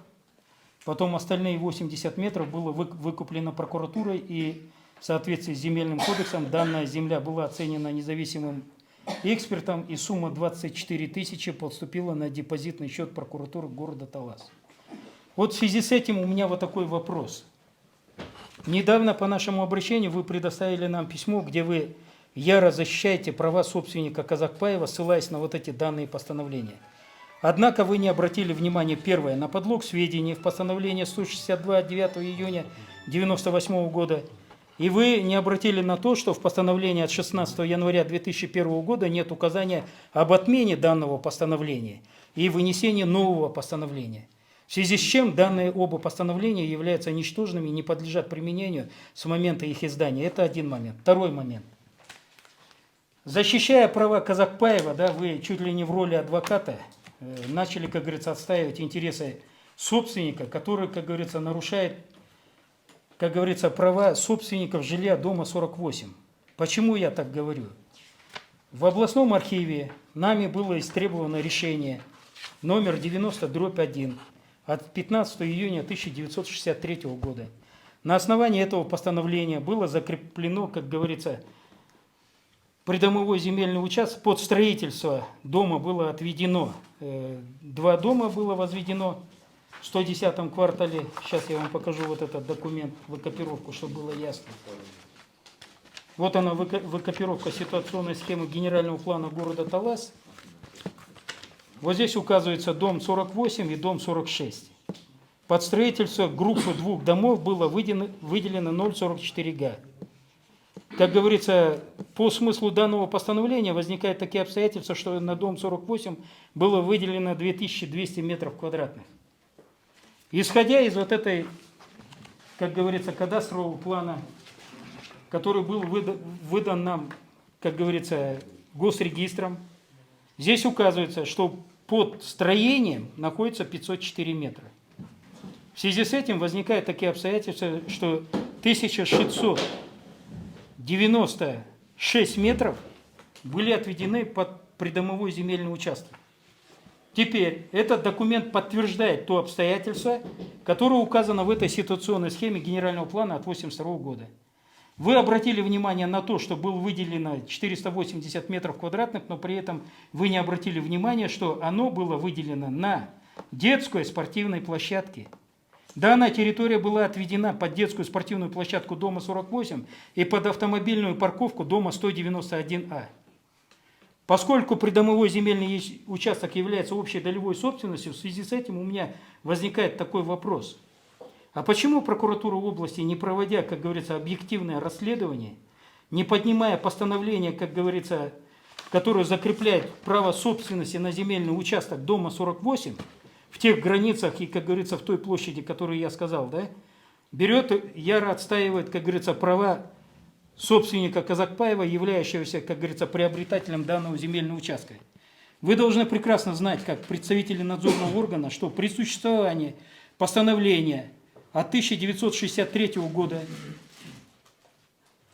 потом остальные 80 метров было выкуплено прокуратурой, и в соответствии с земельным кодексом данная земля была оценена независимым экспертом, и сумма 24 тысячи поступила на депозитный счет прокуратуры города Талас. Вот в связи с этим у меня вот такой вопрос. Недавно по нашему обращению вы предоставили нам письмо, где вы яро защищаете права собственника Казакпаева, ссылаясь на вот эти данные постановления. Однако вы не обратили внимания, первое, на подлог сведений в постановлении 162 от 9 июня 1998 года, и вы не обратили на то, что в постановлении от 16 января 2001 года нет указания об отмене данного постановления и вынесении нового постановления. В связи с чем данные оба постановления являются ничтожными и не подлежат применению с момента их издания. Это один момент. Второй момент. Защищая права Казакпаева, да, вы чуть ли не в роли адвоката начали, как говорится, отстаивать интересы собственника, который, как говорится, нарушает, как говорится, права собственников жилья дома 48. Почему я так говорю? В областном архиве нами было истребовано решение номер 90/1 от 15 июня 1963 года. На основании этого постановления было закреплено, как говорится, придомовой земельный участок. Под строительство дома было отведено, 2 дома было возведено в 110-м квартале. Сейчас я вам покажу вот этот документ, выкопировку, чтобы было ясно. Вот она, выкопировка ситуационной схемы генерального плана города Талас. Вот здесь указывается дом 48 и дом 46. Под строительство группы 2 домов было выделено 0,44 га. Как говорится, по смыслу данного постановления возникают такие обстоятельства, что на дом 48 было выделено 2200 метров квадратных. Исходя из вот этой, как говорится, кадастрового плана, который был выдан нам, как говорится, госрегистром, здесь указывается, что под строением находится 504 метра. В связи с этим возникают такие обстоятельства, что 1696 метров были отведены под придомовой земельный участок. Теперь этот документ подтверждает то обстоятельство, которое указано в этой ситуационной схеме генерального плана от 1982 года. Вы обратили внимание на то, что было выделено 480 метров квадратных, но при этом вы не обратили внимания, что оно было выделено на детской спортивной площадке. Данная территория была отведена под детскую спортивную площадку дома 48 и под автомобильную парковку дома 191А. Поскольку придомовой земельный участок является общей долевой собственностью, в связи с этим у меня возникает такой вопрос. А почему прокуратура области, не проводя, как говорится, объективное расследование, не поднимая постановление, как говорится, которое закрепляет право собственности на земельный участок дома 48, в в тех границах и, как говорится, в той площади, которую я сказал, да, берет, яро отстаивает, как говорится, права собственника Казакпаева, являющегося, как говорится, приобретателем данного земельного участка. Вы должны прекрасно знать, как представители надзорного органа, что при существовании постановления от 1963 года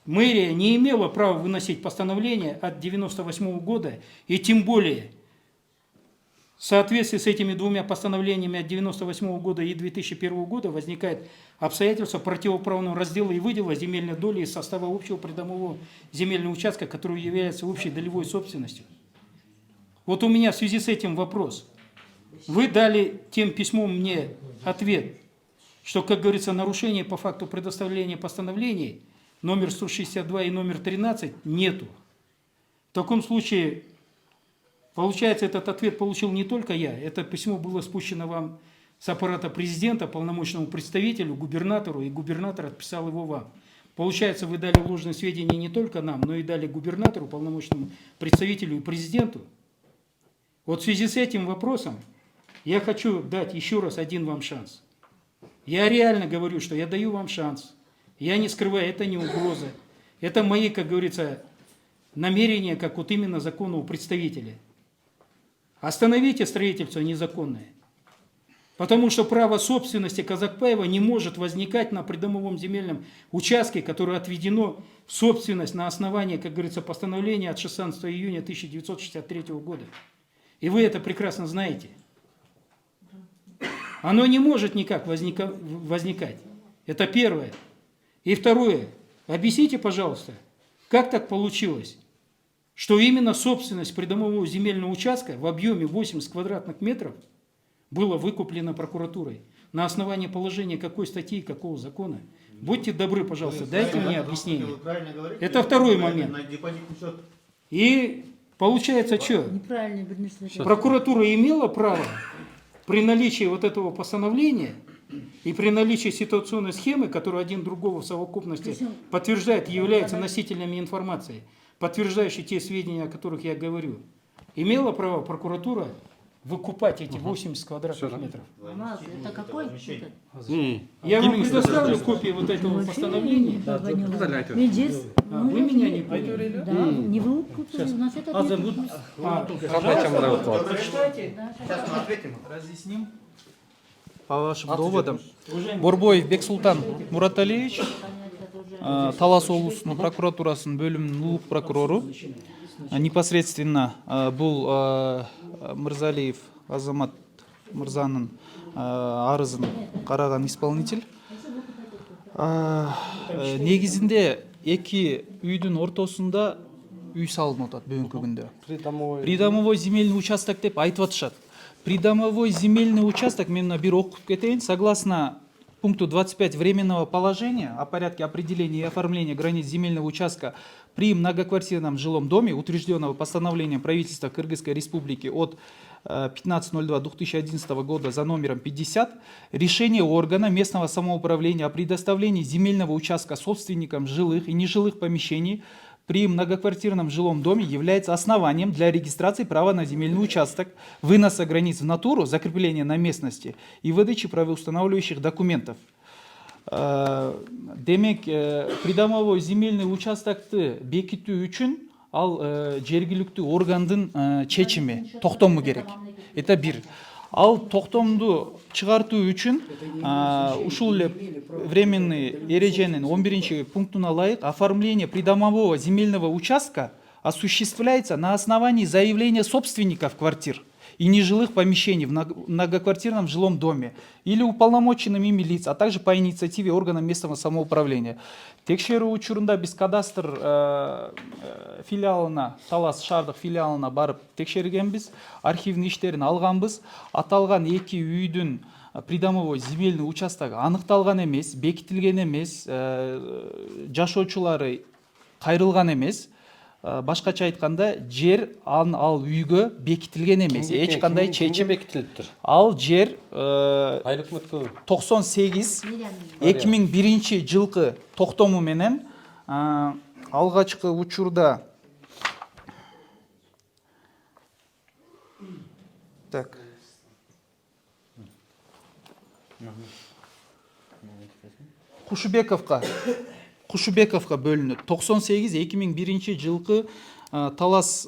мэрия не имела права выносить постановление от 1998 года, и тем более в соответствии с этими двумя постановлениями от 1998 года и 2001 года возникает обстоятельство противоправного раздела и выдела земельной доли из состава общего придомового земельного участка, который является общей долевой собственностью. Вот у меня в связи с этим вопрос. Вы дали тем письмом мне ответ, что, как говорится, нарушения по факту предоставления постановлений номер 162 и номер 13 нету. В таком случае, получается, этот ответ получил не только я. Это письмо было спущено вам с аппарата президента, полномочному представителю, губернатору, и губернатор отписал его вам. Получается, вы дали ложные сведения не только нам, но и дали губернатору, полномочному представителю и президенту. Вот в связи с этим вопросом я хочу дать еще раз один вам шанс. Я реально говорю, что я даю вам шанс. Я не скрываю, это не угроза. Это мои, как говорится, намерения, как вот именно законного представителя. Остановите строительство незаконное. Потому что право собственности Казакпаева не может возникать на придомовом земельном участке, которое отведено в собственность на основании, как говорится, постановления от 16 июня 1963 года. И вы это прекрасно знаете. Оно не может никак возникать. Это первое. И второе. Объясните, пожалуйста, как так получилось, что именно собственность придомового земельного участка в объеме 80 квадратных метров была выкуплена прокуратурой? На основании положения какой статьи и какого закона? Будьте добры, пожалуйста, дайте мне объяснение. Это второй момент. И получается, что? Прокуратура имела право при наличии вот этого постановления и при наличии ситуационной схемы, которую один другого в совокупности подтверждает, является носителями информации, подтверждающей те сведения, о которых я говорю, имела право прокуратура выкупать эти 80 квадратных метров. Это какой? Я вам предоставлю копию вот этого постановления. Вы меня не поняли. Да, не вы купили, у нас это Прочитайте. Сейчас мы ответим. Разъясним. По вашим доводам. Борбоев Бексултан Мураталиевич, Талас облыстық прокуратурасының бөлімінің ұлық прокурору. Непосредственно бұл Мырзалиев Азамат Мырзаның арызын қараған исполнитель. Негізінде екі үйдің ортасында үй салынып жатады бүгінгі күнде. Придомовой земельный участок деп айтып жатышат. Придомовой земельный участок, мен бір оқып кетейін, согласно пункту 25 временного положения о порядке определения и оформления границ земельного участка при многоквартирном жилом доме, утвержденного постановлением правительства Кыргызской Республики от 15.02.2011 года за номером 50, решение органа местного самоуправления о предоставлении земельного участка собственникам жилых и нежилых помещений при многоквартирном жилом доме является основанием для регистрации права на земельный участок, выноса границ в натуру, закрепления на местности и выдачи правоустанавливающих документов. Демек, придомовой земельный участокты бекитүү үчүн ал жергиликтүү органдын чечими, токтому керек. Это бир. Ал токтомду чыгартуу үчүн ушул эле временный эреженин 11 пунктуна ылайык оформление придомового земельного участка осуществляется на основании заявления собственников квартир и нежилых помещений в многоквартирном жилом доме или уполномоченными ими лиц, а также по инициативе органа местного самоуправления. Текшерүү учурунда биз кадастр филиалына, Талас шаардык филиалына барып текшергенбиз, архивный иштерин алганбыз. Аталган эки үйдүн придомовой земельный участок аныкталган эмес, бекитилген эмес, жашоочулары кайрылган эмес. Башкача айтканда, жер ал үйгө бекитилген эмес. Эч кандай чечим бекитилиптир. Ал жер 98 2001 жылкы токтому менен алгачкы учурда так Кушубековго бөлүнөт. 98-2001 жылкы талас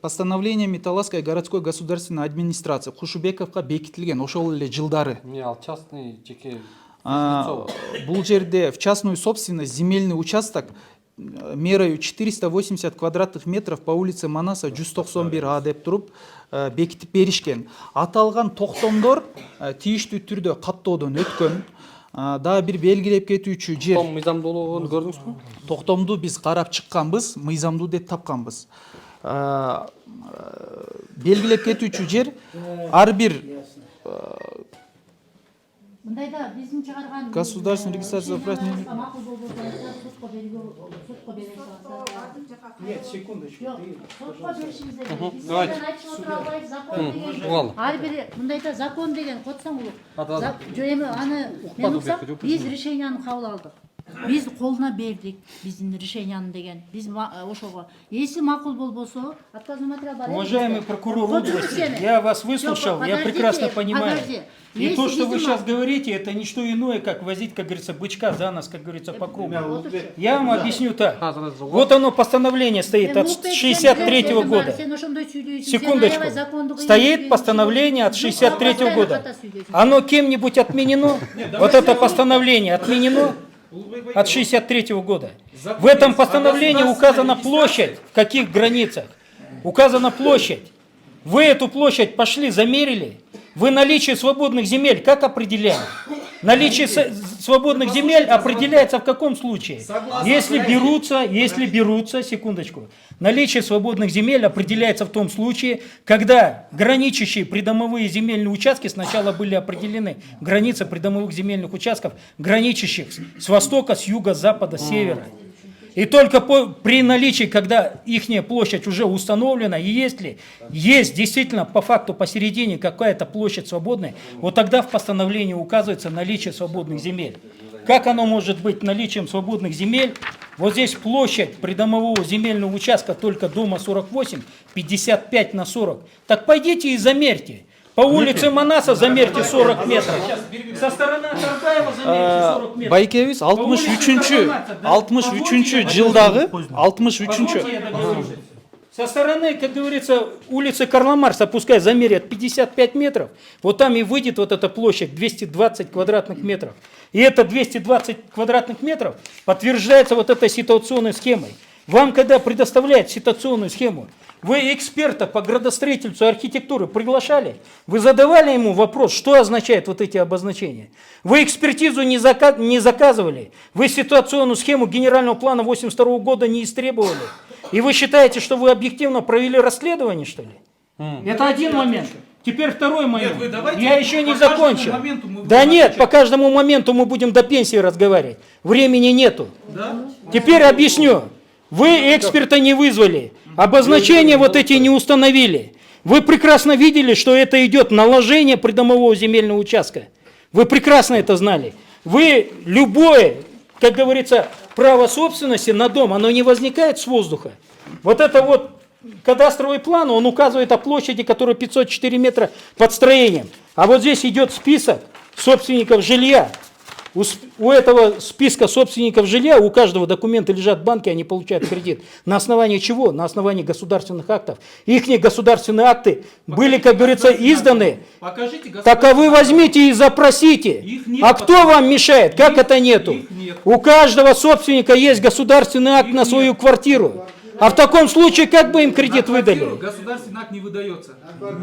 постановлениями Таласской городской государственной администрации Кушубековго бекитилген ошол эле жылдары. Ал частный жеке Бул жерде в частную собственность земельный участок мерою 480 квадратных метров по улице Манаса 191А деп туруп бекитип беришкен. Аталган токтомдор тийиштүү түрдө каттоодон өткөн. Дагы бир белгилеп кетүүчү жер. Токтом мыйзамдуулугун көрдүңүзбү? Токтомду биз карап чыкканбыз, мыйзамдуу деп тапканбыз. Белгилеп кетүүчү жер ар бир Мындайда биздин чыгарган государственный регистрация прав. Нет, секундочку. Ар бир мындайда закон деген котсоң улук. Жо эми аны мен уксам, биз решенияны кабыл алдык. Биз колуна бердик биздин решенияны деген. Биз ошого эси макул болбосо, отказной материал бар. Уважаемый прокурор области, я вас выслушал, я прекрасно понимаю. И то, что вы сейчас говорите, это не что иное, как возить, как говорится, бычка за нос, как говорится, по кругу. Я вам объясню так. Вот оно постановление стоит от 63-го года. Секундочку. Стоит постановление от 63-го года. Оно кем-нибудь отменено? Вот это постановление отменено? От 63-го года. В этом постановлении указана площадь, в каких границах. Указана площадь. Вы эту площадь пошли, замерили. Вы наличие свободных земель как определяете? Наличие свободных земель определяется в каком случае? Если берутся, секундочку, наличие свободных земель определяется в том случае, когда граничащие придомовые земельные участки сначала были определены, границы придомовых земельных участков, граничащих с востока, с юга, с запада, с севера. И только при наличии, когда ихняя площадь уже установлена, и если есть действительно по факту посередине какая-то площадь свободная, вот тогда в постановлении указывается наличие свободных земель. Как оно может быть наличием свободных земель? Вот здесь площадь придомового земельного участка только дома 48, 55 на 40. Так пойдите и замерьте. По улице Манаса замерьте 40 метров. Со стороны Атарбаева замерьте 40 метров. Байкебиз 63-чү жылдагы 63-чү. Со стороны, как говорится, улицы Карла Маркса, пускай замерят 55 метров, вот там и выйдет вот эта площадь 220 квадратных метров. И это 220 квадратных метров подтверждается вот этой ситуационной схемой. Вам, когда предоставляют ситуационную схему, вы эксперта по градостроительству и архитектуре приглашали? Вы задавали ему вопрос, что означают вот эти обозначения? Вы экспертизу не заказывали? Вы ситуационную схему генерального плана 82 года не истребовали? И вы считаете, что вы объективно провели расследование, что ли? Это один момент. Теперь второй момент. Я еще не закончил. Да нет, по каждому моменту мы будем до пенсии разговаривать. Времени нету. Теперь объясню. Вы эксперта не вызвали, обозначения вот эти не установили. Вы прекрасно видели, что это идет наложение придомового земельного участка. Вы прекрасно это знали. Вы любое, как говорится, право собственности на дом, оно не возникает с воздуха. Вот это вот кадастровый план, он указывает о площади, которая 504 метра под строением. А вот здесь идет список собственников жилья. У этого списка собственников жилья, у каждого документы лежат в банке, они получают кредит. На основании чего? На основании государственных актов. Их государственные акты были, как говорится, изданы. Так а вы возьмите и запросите. А кто вам мешает? Как это нету? У каждого собственника есть государственный акт на свою квартиру. А в таком случае как бы им кредит выдали? Государственный акт не выдается.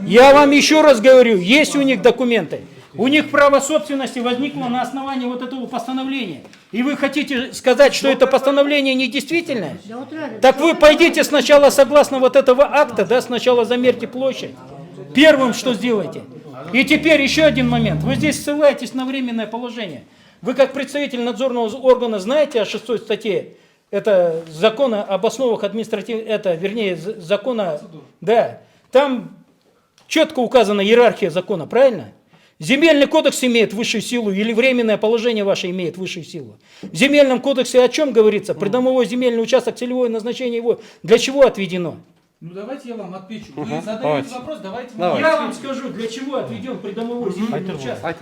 Я вам еще раз говорю, есть у них документы. У них право собственности возникло на основании вот этого постановления. И вы хотите сказать, что это постановление недействительное? Так вы пойдите сначала согласно вот этого акта, да, сначала замерьте площадь. Первым что сделайте. И теперь еще один момент. Вы здесь ссылаетесь на временное положение. Вы как представитель надзорного органа знаете о 6 статье? Это закона об основах административных, это, вернее, закона, да. Там четко указана иерархия закона, правильно? Земельный кодекс имеет высшую силу или временное положение ваше имеет высшую силу. В земельном кодексе о чем говорится? Придомовой земельный участок, целевое назначение его для чего отведено? Ну давайте я вам отвечу. Вы задаете вопрос, давайте. Я вам скажу, для чего отведен придомовой земельный участок.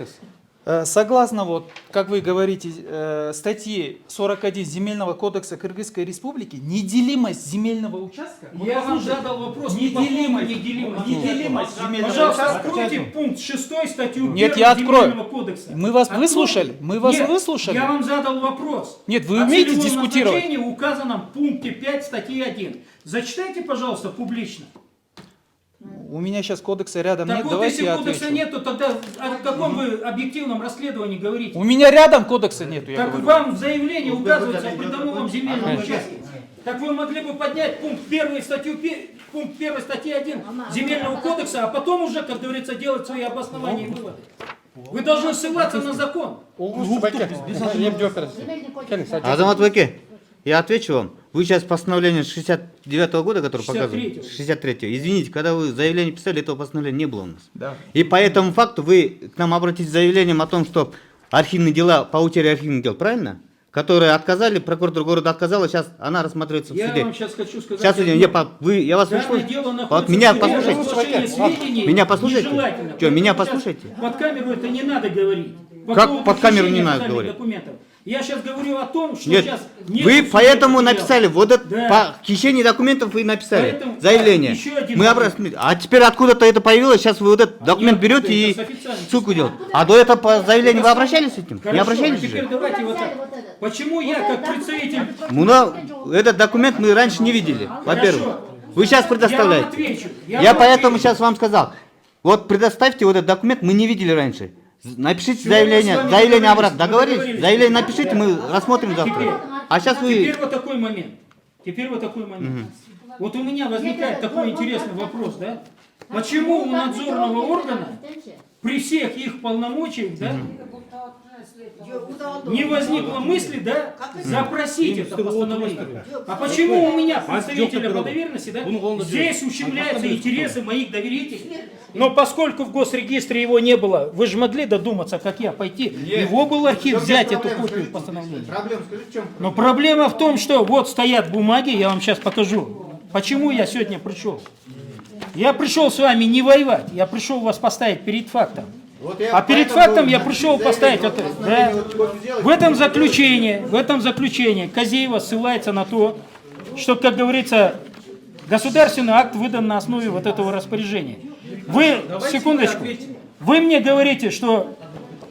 Согласно, вот, как вы говорите, статьи 41 Земельного кодекса Кыргызской Республики, неделимость земельного участка... Я вам задал вопрос, неделимость земельного Пожалуйста, участка... откройте пункт 6 статью 1 Нет, я открою. Земельного кодекса. Мы вас выслушали. Мы вас Нет, выслушали. Я вам задал вопрос. Нет, вы умеете О целевом дискутировать? назначении указано в пункте 5 статьи 1. Зачитайте, пожалуйста, публично. У меня сейчас кодекса рядом Так нет, вот, давайте если я кодекса отвечу. нету, тогда о каком вы объективном расследовании говорите? У меня рядом кодекса нету, я Так говорю. вам в заявлении указывается о придомовом земельном участке. Так вы могли бы поднять пункт 1 статьи 1 Земельного кодекса, а потом уже, как говорится, делать свои обоснования и выводы. Вы должны ссылаться на закон. Азамат Баке, я отвечу вам. Вы сейчас постановление 69-го года, которое показывает? 63-го. Извините, когда вы заявление писали, этого постановления не было у нас. Да. И по этому факту вы к нам обратитесь с заявлением о том, что архивные дела, по утере архивных дел, правильно? Которые отказали, прокуратура города отказала, сейчас она рассматривается в суде. Я вам сейчас хочу сказать... Сейчас я вас слушаю. Вот меня послушайте. Меня послушайте. Что, меня послушайте? Под камеру это не надо говорить. Как под камеру не надо говорить? Документов. Я сейчас говорю о том, что Нет, сейчас... вы поэтому материала. написали, вот это, Да. по хищению документов вы написали, Поэтому, заявление. еще один Мы момент. а теперь откуда-то это появилось, сейчас вы вот этот документ берете и ссылку делаете. А до этого по заявлению вы обращались с этим? Не Хорошо, обращались а теперь же? давайте вот так. Почему я, как представитель... Этот документ мы раньше не видели, во-первых. Вы сейчас предоставляете. Я вам отвечу. Я поэтому сейчас вам сказал, вот предоставьте вот этот документ, мы не видели раньше. Напишите заявление обратно. Договорились? Заявление напишите, мы рассмотрим завтра. А сейчас вы... Теперь вот такой момент. Вот у меня возникает такой интересный вопрос, да? Почему у надзорного органа при всех их полномочиях, да, не возникло мысли, да, запросить это постановление? А почему у меня, представителя по доверенности, да, здесь ущемляются интересы моих доверителей? Но поскольку в госрегистре его не было, вы же могли додуматься, как я, пойти в его был архив, взять эту копию постановления. Но проблема в том, что вот стоят бумаги, я вам сейчас покажу. Почему я сегодня пришел? Я пришел с вами не воевать, я пришел вас поставить перед фактом. А перед фактом я пришел поставить это. Да. В этом заключении Козеева ссылается на то, что, как говорится, государственный акт выдан на основе вот этого распоряжения. Вы, секундочку, вы мне говорите, что,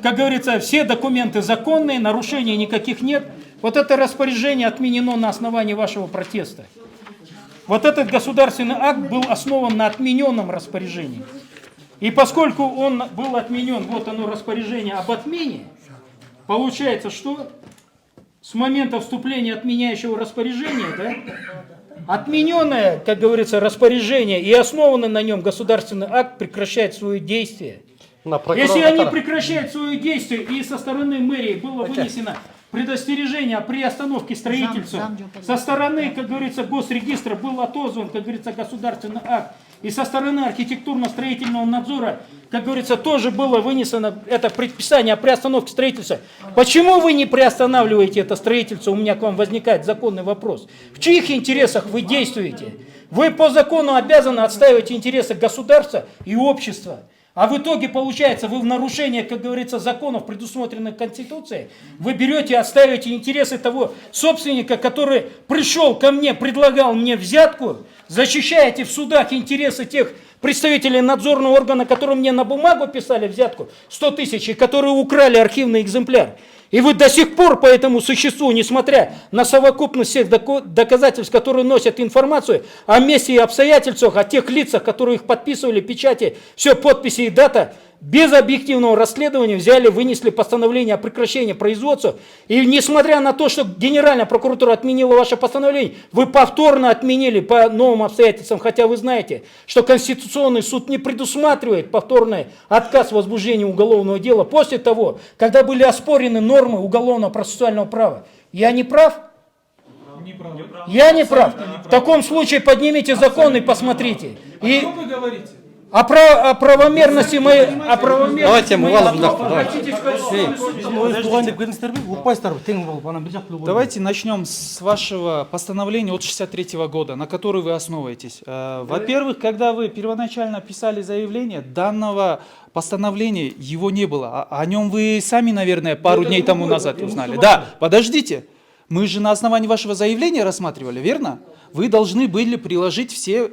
как говорится, все документы законные, нарушений никаких нет. Вот это распоряжение отменено на основании вашего протеста. Вот этот государственный акт был основан на отмененном распоряжении. И поскольку он был отменен, вот оно распоряжение об отмене, получается, что с момента вступления отменяющего распоряжения, да, отмененное, как говорится, распоряжение и основанный на нем государственный акт прекращает свое действие. Если они прекращают свое действие и со стороны мэрии было вынесено предостережение о приостановке строительства, со стороны, как говорится, госрегистра был отозван, как говорится, государственный акт, и со стороны архитектурно-строительного надзора, как говорится, тоже было вынесено это предписание о приостановке строительства. Почему вы не приостанавливаете это строительство? У меня к вам возникает законный вопрос. В чьих интересах вы действуете? Вы по закону обязаны отстаивать интересы государства и общества. А в итоге, получается, вы в нарушение, как говорится, законов, предусмотренных Конституцией, вы берете и отстаиваете интересы того собственника, который пришел ко мне, предлагал мне взятку, защищаете в судах интересы тех представителей надзорного органа, которые мне на бумагу писали взятку 100 тысяч, и которые украли архивный экземпляр. И вы до сих пор по этому существу, несмотря на совокупность всех доказательств, которые носят информацию о месте и обстоятельствах, о тех лицах, которые их подписывали, печати, все подписи и дата, без объективного расследования взяли, вынесли постановление о прекращении производства. И несмотря на то, что Генеральная прокуратура отменила ваше постановление, вы повторно отменили по новым обстоятельствам, хотя вы знаете, что Конституционный суд не предусматривает повторный отказ в возбуждении уголовного дела после того, когда были оспорены нормы уголовного процессуального права. Я не прав? Я не прав. В таком случае поднимите закон и посмотрите. Что вы говорите? О правомерности мы... О правомерности Давайте мы вас Давайте начнем с вашего постановления от 63 года, на который вы основываетесь. Во-первых, когда вы первоначально писали заявление, данного постановления его не было. О нем вы сами, наверное, пару дней тому назад узнали. Да, подождите. Мы же на основании вашего заявления рассматривали, верно? Вы должны были приложить все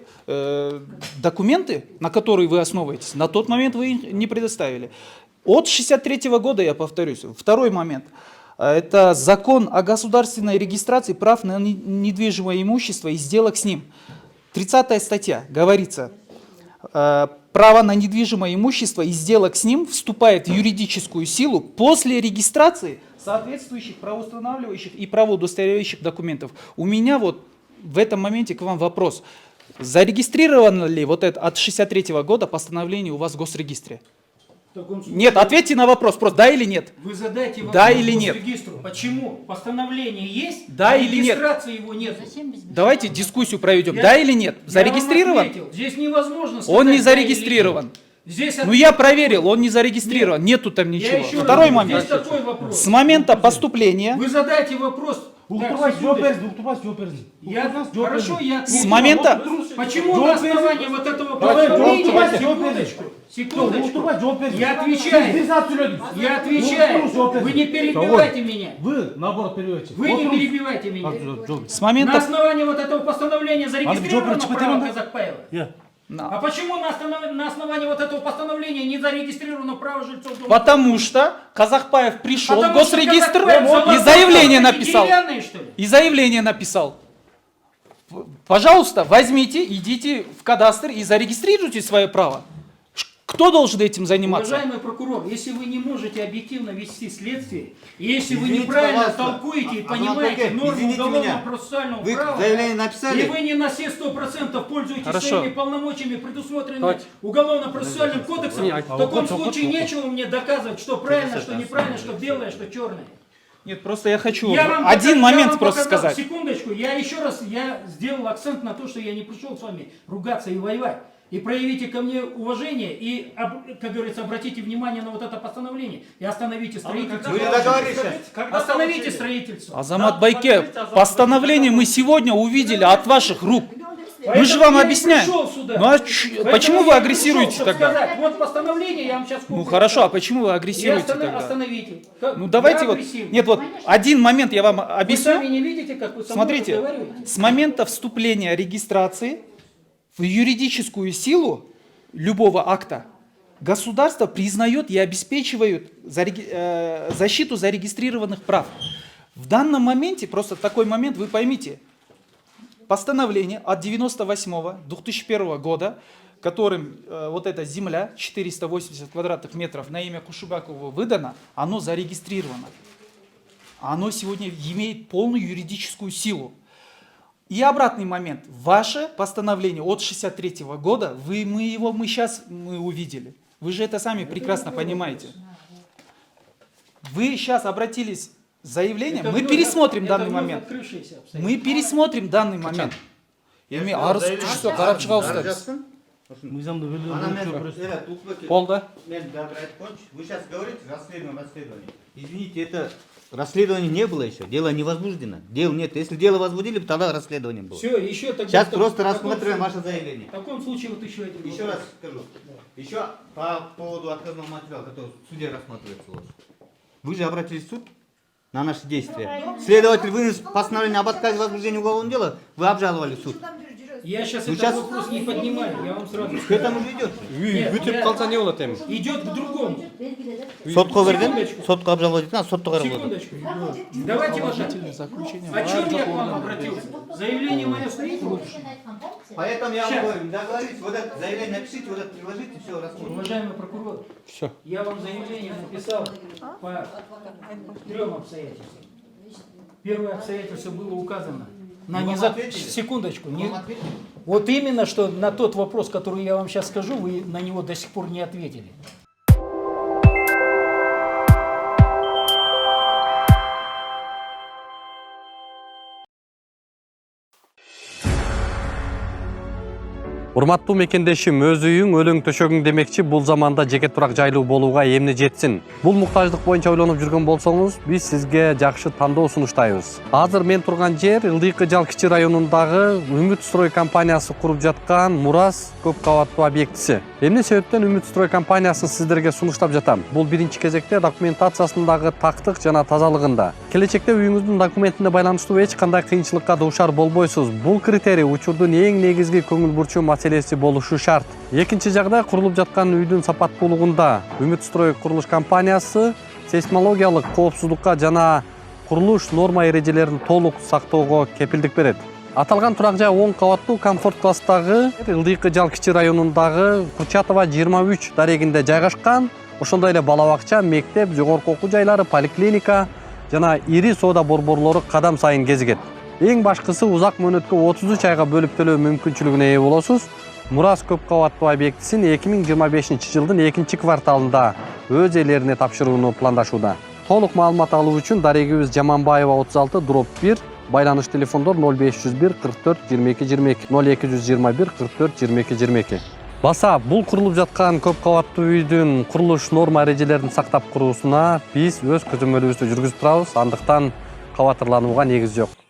документы, на которые вы основываетесь. На тот момент вы их не предоставили. От 63 года, я повторюсь. Второй момент. Это закон о государственной регистрации прав на недвижимое имущество и сделок с ним. 30 статья говорится, право на недвижимое имущество и сделок с ним вступает в юридическую силу после регистрации соответствующих правоустанавливающих и правоудостоверяющих документов. У меня вот в этом моменте к вам вопрос. Зарегистрировано ли вот это от 63 года постановление у вас в Госрегистре? Нет, ответьте на вопрос, просто да или нет. Вы задайте вопрос да или нет. Госрегистру. Почему? Постановление есть, да или нет. Регистрации его нет. Давайте дискуссию проведем. Да или нет? Зарегистрирован? Здесь невозможно сказать, он не зарегистрирован. Здесь ну я проверил, он не зарегистрирован, нету там ничего. Второй момент. С момента поступления... Вы задайте вопрос. Хорошо, я с момента... Почему на основании вот этого постановления... Секундочку. Я отвечаю. Вы не перебивайте меня. Вы, наоборот, перебиваете. Вы не перебивайте меня. С момента... На основании вот этого постановления зарегистрировано право Казакпаева? А почему на основании вот этого постановления не зарегистрировано право жильцов дома? Потому что Казакпаев пришел в Госрегистр и заявление написал. И заявление написал. Пожалуйста, возьмите, идите в кадастр и зарегистрируйте свое право. Кто должен этим заниматься? Уважаемый прокурор, если вы не можете объективно вести следствие, и если вы неправильно толкуете и понимаете норму уголовно-процессуального права, и вы не на все 100% пользуетесь своими полномочиями, предусмотренными уголовно-процессуальным кодексом, в таком случае нечего мне доказывать, что правильно, что неправильно, что белое, что черное. Нет, просто я хочу один момент просто сказать. Секундочку, я сделал акцент на то, что я не пришел с вами ругаться и воевать. И проявите ко мне уважение и, как говорится, обратите внимание на вот это постановление и остановите строительство. Вы не договорились. Остановите строительство. Азамат Байке, постановление мы сегодня увидели от ваших рук. Мы же вам объясняем. Ну, а почему вы агрессируете тогда? Вот постановление я вам сейчас... Ну хорошо, а почему вы агрессируете тогда? Остановите. Ну давайте вот... Нет, вот один момент я вам объясню. Вы сами не видите, как вы со мной разговариваете? Смотрите, с момента вступления регистрации в юридическую силу любого акта государство признает и обеспечивает защиту зарегистрированных прав. В данном моменте, просто такой момент, вы поймите, постановление от 98-2001 года, которым вот эта земля, 480 квадратных метров на имя Кушубакова выдано, оно зарегистрировано. Оно сегодня имеет полную юридическую силу. И обратный момент. Ваше постановление от 63 года, мы сейчас увидели. Вы же это сами прекрасно понимаете. Вы сейчас обратились с заявлением, мы пересмотрим данный момент. Мы пересмотрим данный момент. Полда. Вы сейчас говорите расследование. Извините, это расследование не было еще, дело не возбуждено. Дел нет. Если дело возбудили, тогда расследование было. Все, еще тогда... Сейчас просто рассматриваем ваше заявление. В таком случае вот еще один Еще раз скажу. Еще по поводу отказного материала, который в суде рассматривается. Вы же обратились в суд на наши действия. Следователь вынес постановление об отказе возбуждения уголовного дела, вы обжаловали в суд. Я сейчас этот вопрос не поднимаю, я вам сразу скажу. К этому же идет. Идет к другому. Сотко верден, сотко обжаловать, сотко Секундочку. Давайте вот так. О чем я к вам обратился? Заявление мое стоит? Поэтому я вам говорю, договоритесь, вот это заявление напишите, вот это приложите, все, рассмотрим. Уважаемый прокурор, я вам заявление написал по 3 обстоятельствам. Первое обстоятельство было указано. Секундочку. Вот именно, что на тот вопрос, который я вам сейчас скажу, вы на него до сих пор не ответили. Урматтуу мекендешим, өз үйүң, өлөң төшөгүң демекчи, бул заманда жеке турак жайлуу болууга эмне жетсин? Бул муктаждык боюнча ойлонуп жүргөн болсоңуз, биз сизге жакшы тандоо сунуштайбыз. Азыр мен турган жер Ылдыйкы Жал Кичи районундагы Үмүт строй компаниясы куруп жаткан Мурас көп кабаттуу объектиси. Эмне себептен Үмүт строй компаниясын сиздерге сунуштап жатам? Бул биринчи кезекте документациясындагы тактык жана тазалыгында. Келечекте үйүңүздүн документине байланыштуу эч кандай кыйынчылыкка дуушар болбойсуз. Бул критерий учурдун эң негизги көңүл бурчу маселеси болушу шарт. Экинчи жагдай, курулуп жаткан үйдүн сапаттуулугунда Үмүт строй курулуш компаниясы сейсмологиялык коопсуздукка жана курулуш норма эрежелерин толук сактоого кепилдик берет. Аталган турак жай 10 кабаттуу комфорт класстагы Ылдыйкы Жал Кичи районундагы Курчатова 23 дарегинде жайгашкан. Ошондой эле бала бакча, мектеп, жогорку окуу жайлары, поликлиника жана ири соода борборлору кадам сайын кезигет. Эң башкысы, узак мөөнөткө 33 айга бөлүп төлөө мүмкүнчүлүгүнө ээ болосуз. Мурас көп кабаттуу объектисин 2025-жылдын 2-кварталында өз ээлерине тапшырууну пландашууда. Толук маалымат алуу үчүн дарегибиз Жаманбаева 36/1, байланыш телефондор 0501 44 22 22, 0221 44 22 22. Баса, бул курулуп жаткан көп кабаттуу үйдүн курулуш норма эрежелерин сактап куруусуна биз өз көзөмөлүбүздү жүргүзүп турабыз. Андыктан кабатырланууга негиз жок.